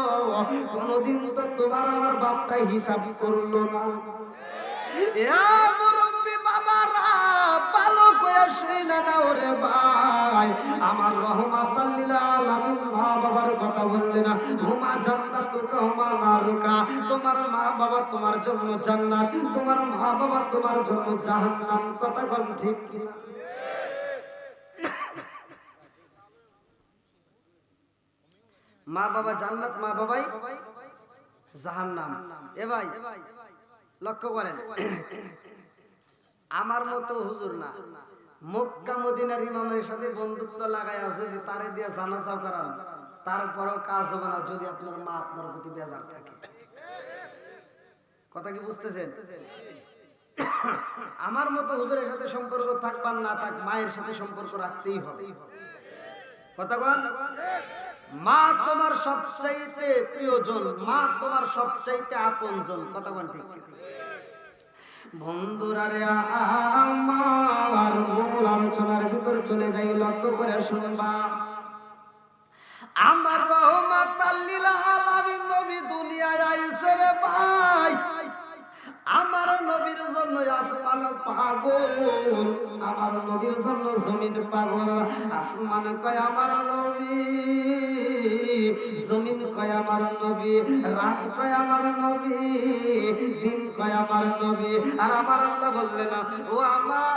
কোনদিন তো তোমার আমার বাপটাই হিসাব করলো না। কয়া শুই না নাও রে ভাই, আমার রহমাতাল লিল আলামিন মা বাবার কথা বললে না, হুমা জান্নাতুকা হুমা নারুকা, তোমার মা বাবা তোমার জন্য জান্নাত, তোমার মা বাবা তোমার জন্য জাহান্নাম। কথা কোন ঠিক কিনা? মা বাবা জান্নাত, মা বাবাই জাহান্নাম। এ ভাই লক্ষ্য করেন, আমার মতো হুজুর না, মক্কা মদিনার ইমামের সাথে বন্ধুত্ব লাগাই আছে, যে তারে দিয়ে জানাজাও করান, তারপরেও কাজ হবে না যদি আপনার মা আপনার প্রতি বেজার থাকে। কথা কি বুঝতেছেন? আমার মতো হুজুরের সাথে সম্পর্ক থাকবার না থাক, মায়ের সাথে সম্পর্ক রাখতেই হবে। কথা বল, মা তোমার সবচাইতে প্রিয়জন, মা তোমার সবচাইতে আপনজন। কথা বল ঠিক কিনা? বন্ধুরা রে, আমার মূল আলোচনার ভিতর চলে যাই, লক্ষ্য করে শুনবা। আমার রহমাতাল লিল আলামিন নবী দুনিয়ায় আইছে রে ভাই, আমার নবীর জন্য আসমান পাগল, আমার নবীর জন্য জমিন পাগল। আসমান কয় আমার নবী, জমিন কয় আমার নবী, রাত কয় আমার নবী, দিন কয় আমার নবী। আর আমার আল্লাহ বললেন, ও আমার